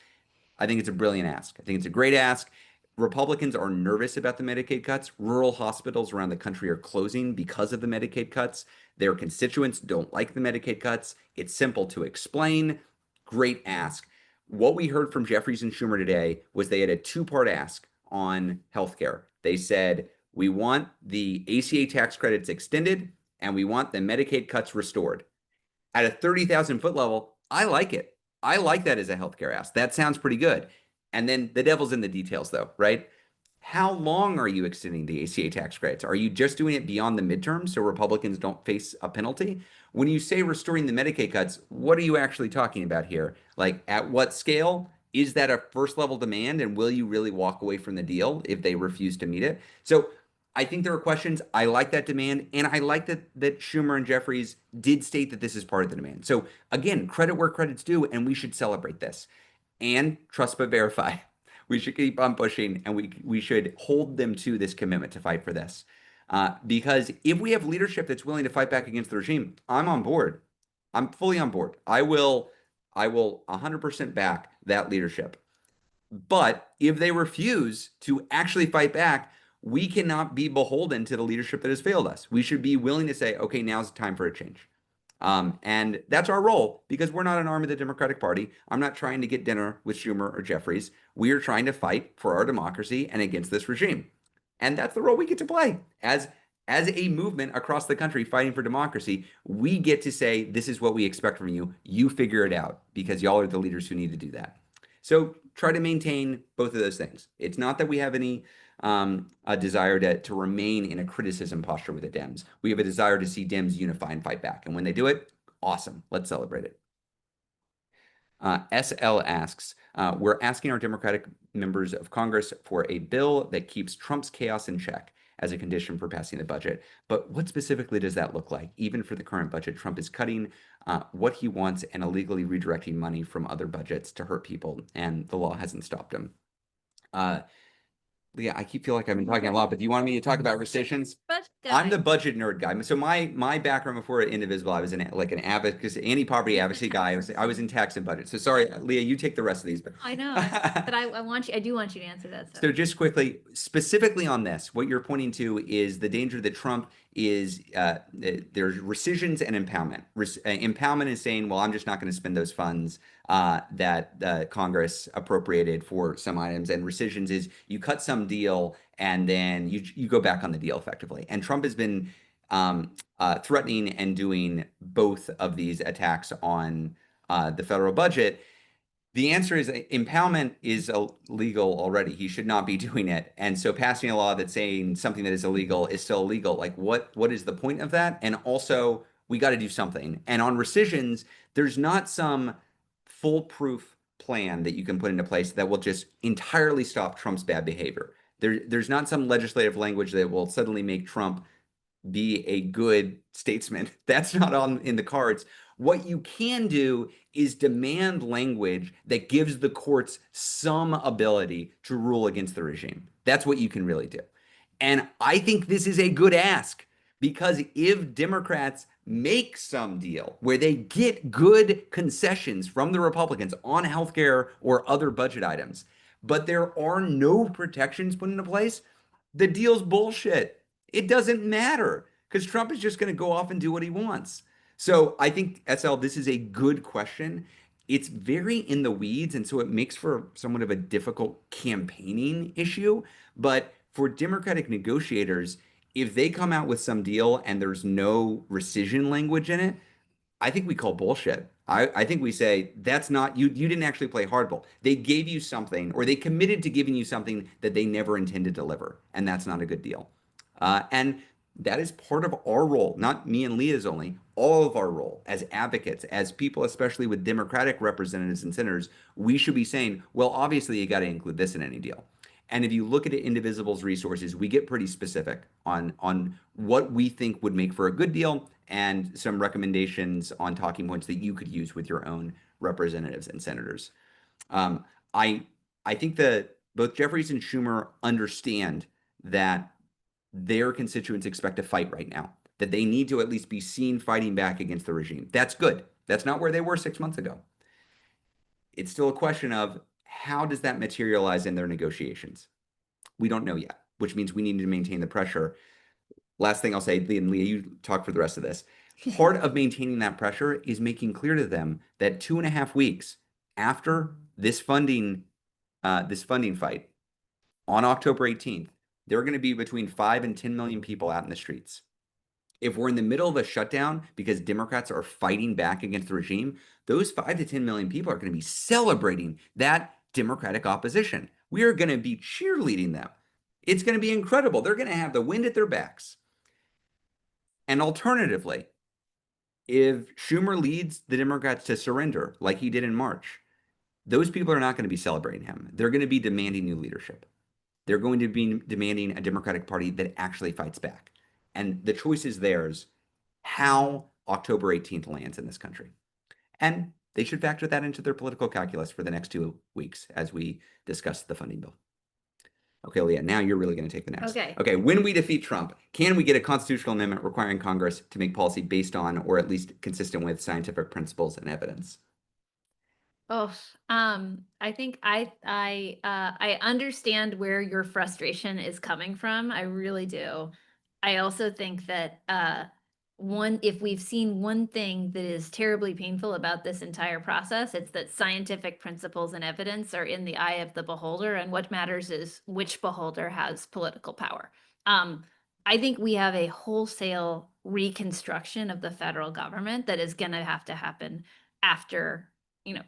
I think it's a brilliant ask. I think it's a great ask. Republicans are nervous about the Medicaid cuts. Rural hospitals around the country are closing because of the Medicaid cuts. Their constituents don't like the Medicaid cuts. It's simple to explain. Great ask. What we heard from Jeffries and Schumer today was they had a two-part ask on healthcare. They said, we want the ACA tax credits extended and we want the Medicaid cuts restored. At a 30,000 foot level, I like it. I like that as a healthcare ask. That sounds pretty good. And then the devil's in the details, though, right? How long are you extending the ACA tax credits? Are you just doing it beyond the midterm so Republicans don't face a penalty? When you say restoring the Medicaid cuts, what are you actually talking about here? Like, at what scale? Is that a first level demand? And will you really walk away from the deal if they refuse to meet it? So I think there are questions. I like that demand. And I like that Schumer and Jeffries did state that this is part of the demand. So again, credit where credit's due, and we should celebrate this. And trust but verify. We should keep on pushing, and we should hold them to this commitment to fight for this. Because if we have leadership that's willing to fight back against the regime, I'm on board. I'm fully on board. I will 100% back that leadership. But if they refuse to actually fight back, we cannot be beholden to the leadership that has failed us. We should be willing to say, okay, now's the time for a change. And that's our role because we're not an arm of the Democratic Party. I'm not trying to get dinner with Schumer or Jeffries. We are trying to fight for our democracy and against this regime. And that's the role we get to play as a movement across the country fighting for democracy. We get to say, this is what we expect from you. You figure it out because y'all are the leaders who need to do that. So try to maintain both of those things. It's not that we have any a desire to remain in a criticism posture with the Dems. We have a desire to see Dems unify and fight back. And when they do it, awesome. Let's celebrate it. SL asks, we're asking our Democratic members of Congress for a bill that keeps Trump's chaos in check as a condition for passing the budget. But what specifically does that look like? Even for the current budget, Trump is cutting what he wants and illegally redirecting money from other budgets to hurt people, and the law hasn't stopped him. Leah, I keep feel like I've been talking a lot, but do you want me to talk about rescissions? I'm the budget nerd guy. So my background before Indivisible, I was an advocate, anti-poverty advocacy guy. I was in tax and budget. So sorry, Leah, you take the rest of these. But I know, but I do want you to answer that. So just quickly, specifically on this, what you're pointing to is the danger that Trump is there's rescissions and impoundment. Impoundment is saying, well, I'm just not going to spend those funds that Congress appropriated for some items, and rescissions is you cut some deal and then you go back on the deal effectively. And Trump has been threatening and doing both of these attacks on the federal budget. The answer is impoundment is illegal already. He should not be doing it. And so passing a law that's saying something that is illegal is still illegal. Like what is the point of that? And also we got to do something. And on rescissions, there's not some foolproof plan that you can put into place that will just entirely stop Trump's bad behavior. There's not some legislative language that will suddenly make Trump be a good statesman. That's not in the cards. What you can do is demand language that gives the courts some ability to rule against the regime. That's what you can really do. And I think this is a good ask because if Democrats make some deal where they get good concessions from the Republicans on healthcare or other budget items, but there are no protections put into place, the deal's bullshit. It doesn't matter because Trump is just going to go off and do what he wants. So I think, SL, this is a good question. It's very in the weeds, and so it makes for somewhat of a difficult campaigning issue. But for Democratic negotiators, if they come out with some deal and there's no rescission language in it, I think we call bullshit. I think we say that's not you. You didn't actually play hardball. They gave you something, or they committed to giving you something that they never intended to deliver, and that's not a good deal. And that is part of our role, not me and Leah's only, all of our role as advocates, as people, especially with Democratic representatives and senators. We should be saying, well, obviously you got to include this in any deal. And if you look at Indivisible's resources, we get pretty specific on what we think would make for a good deal and some recommendations on talking points that you could use with your own representatives and senators. I think that both Jeffries and Schumer understand that their constituents expect a fight right now, that they need to at least be seen fighting back against the regime. That's good. That's not where they were 6 months ago. It's still a question of how does that materialize in their negotiations? We don't know yet, which means we need to maintain the pressure. Last thing I'll say, and Leah, you talk for the rest of this. Part of maintaining that pressure is making clear to them that 2.5 weeks after this funding fight on October 18th, there are going to be between 5 and 10 million people out in the streets. If we're in the middle of a shutdown because Democrats are fighting back against the regime, those 5 to 10 million people are going to be celebrating that Democratic opposition. We are going to be cheerleading them. It's going to be incredible. They're going to have the wind at their backs. And alternatively, if Schumer leads the Democrats to surrender like he did in March, those people are not going to be celebrating him. They're going to be demanding new leadership. They're going to be demanding a Democratic Party that actually fights back. And the choice is theirs, how October 18th lands in this country. And they should factor that into their political calculus for the next 2 weeks as we discuss the funding bill. Okay, Leah, now you're really going to take the next. Okay. Okay, when we defeat Trump, can we get a constitutional amendment requiring Congress to make policy based on, or at least consistent with, scientific principles and evidence? Oh, I think I understand where your frustration is coming from. I really do. I also think that if we've seen one thing that is terribly painful about this entire process, it's that scientific principles and evidence are in the eye of the beholder, and what matters is which beholder has political power. Um, I think we have a wholesale reconstruction of the federal government that is going to have to happen after, in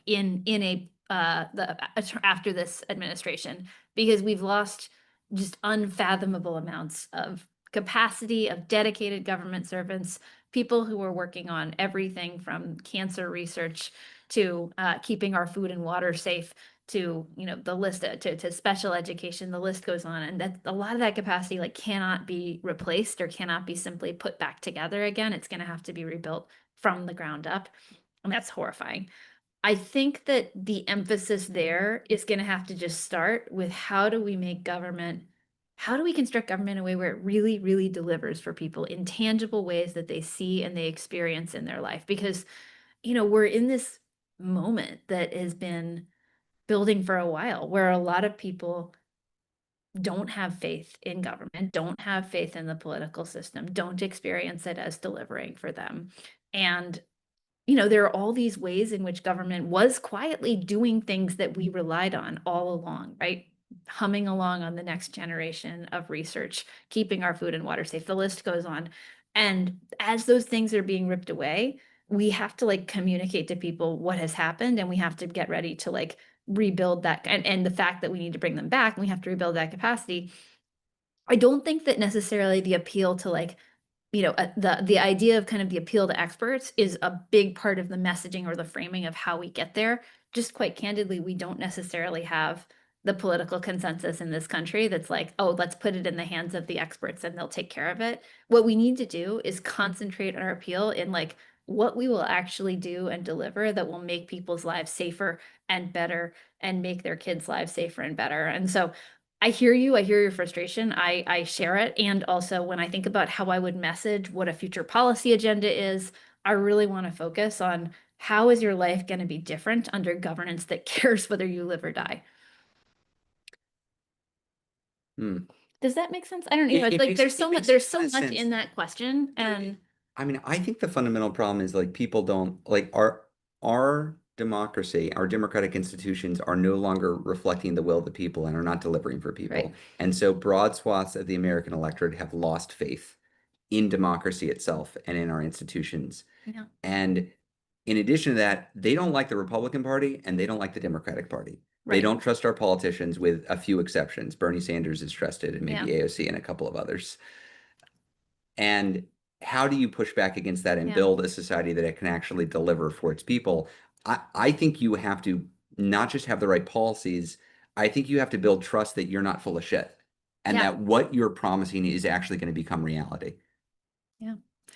a the after this administration, because we've lost just unfathomable amounts of capacity of dedicated government servants, people who are working on everything from cancer research to keeping our food and water safe, to the list, to special education. The list goes on, and that a lot of that capacity like cannot be replaced or cannot be simply put back together again. It's going to have to be rebuilt from the ground up, and that's horrifying. I think that the emphasis there is going to have to just start with how do we construct government in a way where it really, really delivers for people in tangible ways that they see and they experience in their life? Because, we're in this moment that has been building for a while where a lot of people don't have faith in government, don't have faith in the political system, don't experience it as delivering for them. And there are all these ways in which government was quietly doing things that we relied on all along, right? Humming along on the next generation of research, keeping our food and water safe. The list goes on. And as those things are being ripped away, we have to like communicate to people what has happened, and we have to get ready to like rebuild that. And the fact that we need to bring them back, and we have to rebuild that capacity. I don't think that necessarily the appeal to like, the idea of kind of the appeal to experts is a big part of the messaging or the framing of how we get there. Just quite candidly, we don't necessarily have the political consensus in this country that's like, oh, let's put it in the hands of the experts and they'll take care of it. What we need to do is concentrate on our appeal in like what we will actually do and deliver that will make people's lives safer and better, and make their kids' lives safer and better. And so I hear you. I hear your frustration. I share it. And also, when I think about how I would message what a future policy agenda is, I really want to focus on how is your life going to be different under governance that cares whether you live or die. Hmm. Does that make sense? I don't know. It, It's it like makes there's it so much makes a there's so ton of much sense. in that question. You know, And I mean, I think the fundamental problem is like people don't like our democracy, our democratic institutions are no longer reflecting the will of the people and are not delivering for people. right. And so broad swaths of the American electorate have lost faith in democracy itself and in our institutions. Yeah. And in addition to that, they don't like the Republican Party and they don't like the Democratic Party. They Right. don't trust our politicians with a few exceptions. Bernie Sanders is trusted and Yeah. maybe AOC and a couple of others. And how do you push back against that and Yeah. build a society that it can actually deliver for its people? I think you have to not just have the right policies, I think you have to build trust that you're not full of shit and Yeah. that what you're promising is actually going to become reality. Yeah.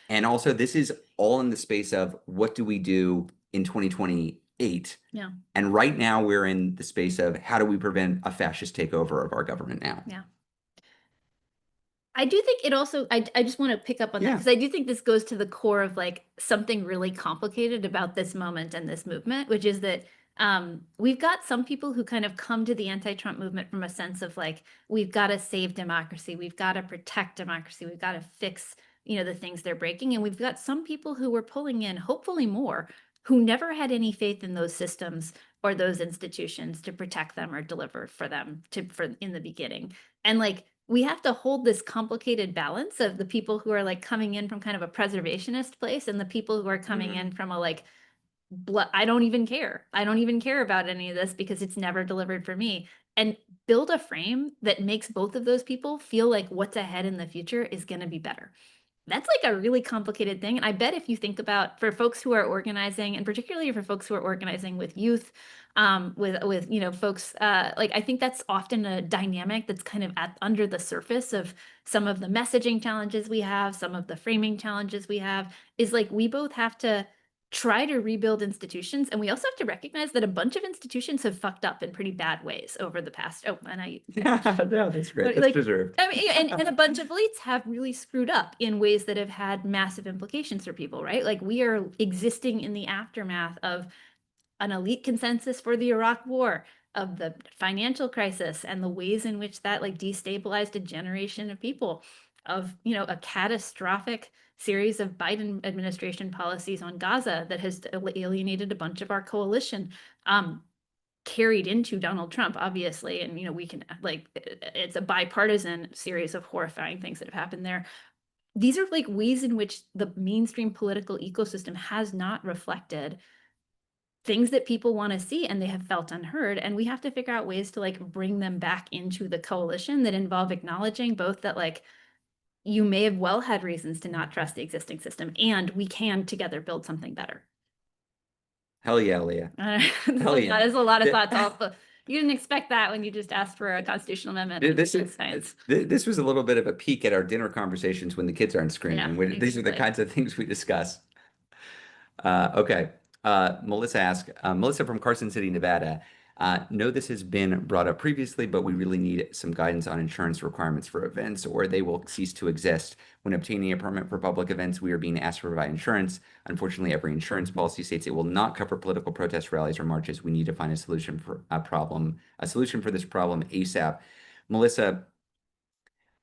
And also, this is all in the space of what do we do in 2028? Yeah. And right now, we're in the space of how do we prevent a fascist takeover of our government now? Yeah. I do think it also, I just want to pick up on that Yeah. because I do think this goes to the core of like something really complicated about this moment and this movement, which is that we've got some people who kind of come to the anti-Trump movement from a sense of like, we've got to save democracy, we've got to protect democracy, we've got to fix, the things they're breaking. And we've got some people who were pulling in, hopefully more, who never had any faith in those systems or those institutions to protect them or deliver for them for in the beginning. And like, we have to hold this complicated balance of the people who are like coming in from kind of a preservationist place and the people who are coming in from a like, I don't even care. I don't even care about any of this because it's never delivered for me. And build a frame that makes both of those people feel like what's ahead in the future is going to be better. That's like a really complicated thing. And I bet if you think about for folks who are organizing, and particularly for folks who are organizing with youth, with folks like I think that's often a dynamic that's kind of under the surface of some of the messaging challenges we have, some of the framing challenges we have, is like we both have to try to rebuild institutions. And we also have to recognize that a bunch of institutions have fucked up in pretty bad ways over the past. Oh, and Yeah, no, that's great. That's like, deserved. I mean, and a bunch of elites have really screwed up in ways that have had massive implications for people, right? Like we are existing in the aftermath of an elite consensus for the Iraq War, of the financial crisis and the ways in which that like destabilized a generation of people, of a catastrophic series of Biden administration policies on Gaza that has alienated a bunch of our coalition, carried into Donald Trump, obviously. And we can like it's a bipartisan series of horrifying things that have happened there. These are like ways in which the mainstream political ecosystem has not reflected things that people want to see and they have felt unheard. And we have to figure out ways to like bring them back into the coalition that involve acknowledging both that like you may have well had reasons to not trust the existing system and we can together build something better. Hell yeah, Leah. Hell yeah. That is a lot of thoughts. Also, you didn't expect that when you just asked for a constitutional amendment. This was a little bit of a peek at our dinner conversations when the kids aren't screaming. Yeah, these are the kinds of things we discuss. Okay. Melissa asks, Melissa from Carson City, Nevada. Know this has been brought up previously, but we really need some guidance on insurance requirements for events, or they will cease to exist. When obtaining a permit for public events, we are being asked to provide insurance. Unfortunately, every insurance policy states it will not cover political protest rallies or marches. We need to find a solution for a solution for this problem ASAP. Melissa,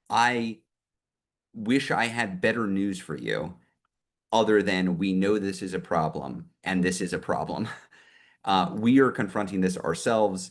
I wish I had better news for you other than we know this is a problem and this is a problem. We are confronting this ourselves.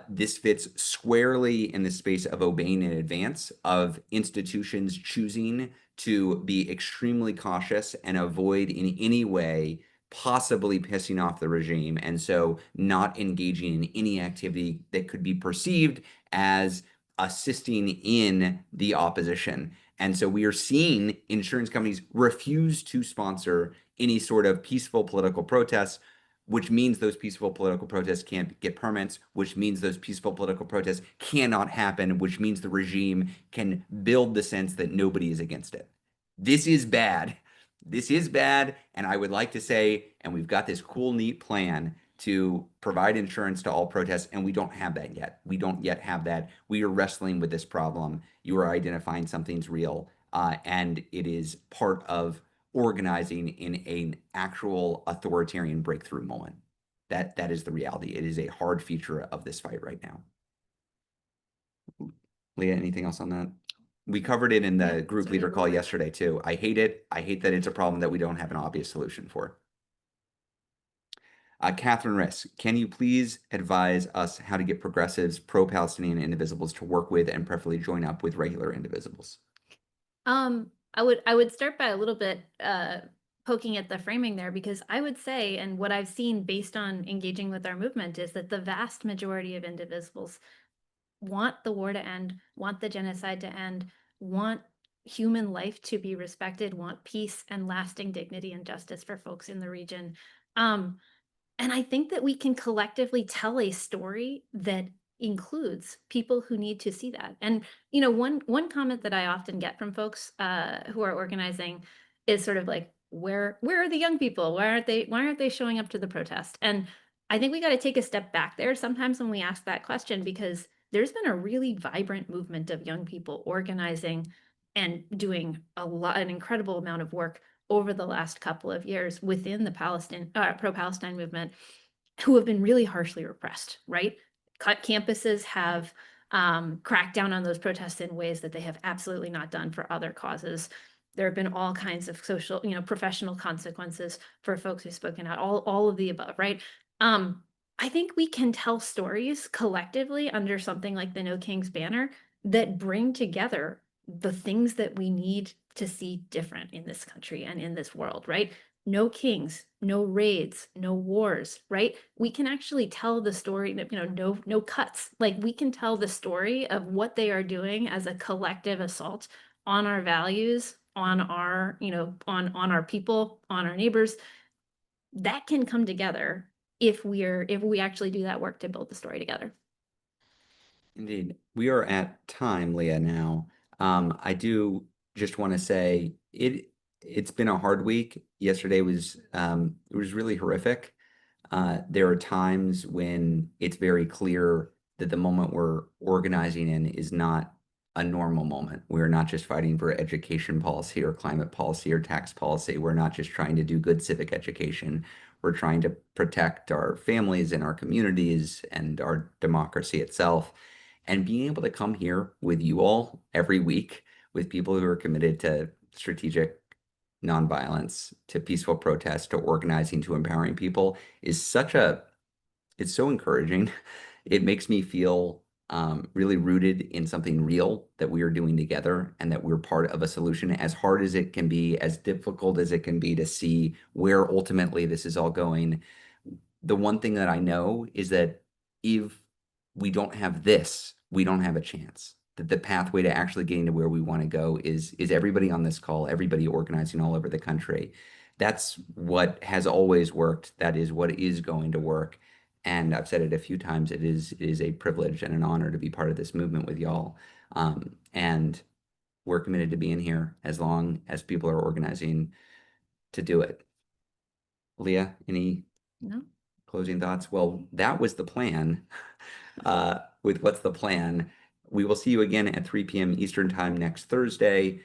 This fits squarely in the space of obeying in advance, of institutions choosing to be extremely cautious and avoid in any way possibly pissing off the regime, and so not engaging in any activity that could be perceived as assisting in the opposition. And so we are seeing insurance companies refuse to sponsor any sort of peaceful political protests, which means those peaceful political protests can't get permits, which means those peaceful political protests cannot happen, which means the regime can build the sense that nobody is against it. This is bad. This is bad. And I would like to say, and we've got this cool, neat plan to provide insurance to all protests, and we don't have that yet. We don't yet have that. We are wrestling with this problem. You are identifying something's real, and it is part of organizing in an actual authoritarian breakthrough moment. That is the reality. It is a hard feature of this fight right now. Leah, anything else on that? We covered it in the group leader call yesterday too. I hate it. I hate that it's a problem that we don't have an obvious solution for. Catherine Riss, can you please advise us how to get progressives, pro-Palestinian indivisibles to work with and preferably join up with regular indivisibles? I would start by a little bit poking at the framing there, because I would say, and what I've seen based on engaging with our movement, is that the vast majority of indivisibles want the war to end, want the genocide to end, want human life to be respected, want peace and lasting dignity and justice for folks in the region. And I think that we can collectively tell a story that includes people who need to see that. And one comment that I often get from folks who are organizing is sort of like, where are the young people? Why aren't they showing up to the protest? And I think we got to take a step back there sometimes when we ask that question, because there's been a really vibrant movement of young people organizing and doing an incredible amount of work over the last couple of years within the pro-Palestine movement, who have been really harshly repressed, right? Campuses have cracked down on those protests in ways that they have absolutely not done for other causes. There have been all kinds of social, professional consequences for folks who've spoken out, all of the above, right? I think we can tell stories collectively under something like the No Kings banner that bring together the things that we need to see different in this country and in this world, right? No kings, no raids, no wars, right? We can actually tell the story, no cuts. Like, we can tell the story of what they are doing as a collective assault on our values, on our, on our people, on our neighbors. That can come together if we actually do that work to build the story together. Indeed. We are at time, Leah, now. I do just want to say it's been a hard week. Yesterday was it was really horrific. There are times when it's very clear that the moment we're organizing in is not a normal moment. We're not just fighting for education policy or climate policy or tax policy. We're not just trying to do good civic education. We're trying to protect our families and our communities and our democracy itself. And being able to come here with you all every week with people who are committed to strategic nonviolence, to peaceful protest, to organizing, to empowering people is it's so encouraging. It makes me feel really rooted in something real that we are doing together and that we're part of a solution, as hard as it can be, as difficult as it can be to see where ultimately this is all going. The one thing that I know is that if we don't have this, we don't have a chance. That the pathway to actually getting to where we want to go is everybody on this call, everybody organizing all over the country. That's what has always worked. That is what is going to work. And I've said it a few times. It is a privilege and an honor to be part of this movement with y'all. And we're committed to being here as long as people are organizing to do it. Leah, any No? closing thoughts? Well, that was the plan. With what's the plan? We will see you again at 3 p.m. Eastern Time next Thursday.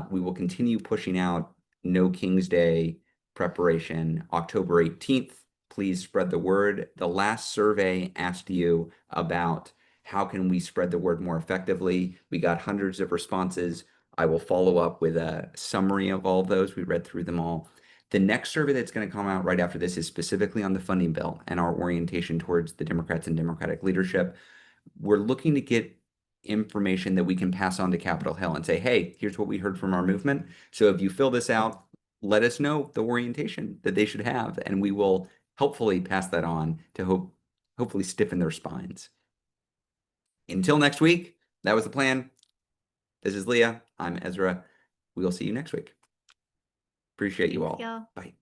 We will continue pushing out No King's Day preparation October 18th. Please spread the word. The last survey asked you about how can we spread the word more effectively. We got hundreds of responses. I will follow up with a summary of all of those. We read through them all. The next survey that's going to come out right after this is specifically on the funding bill and our orientation towards the Democrats and Democratic leadership. We're looking to get information that we can pass on to Capitol Hill and say, hey, here's what we heard from our movement. So if you fill this out, let us know the orientation that they should have, and we will helpfully pass that on to hopefully stiffen their spines. Until next week, that was the plan. This is Leah. I'm Ezra. We will see you next week. Appreciate you all. Thanks, y'all. Bye.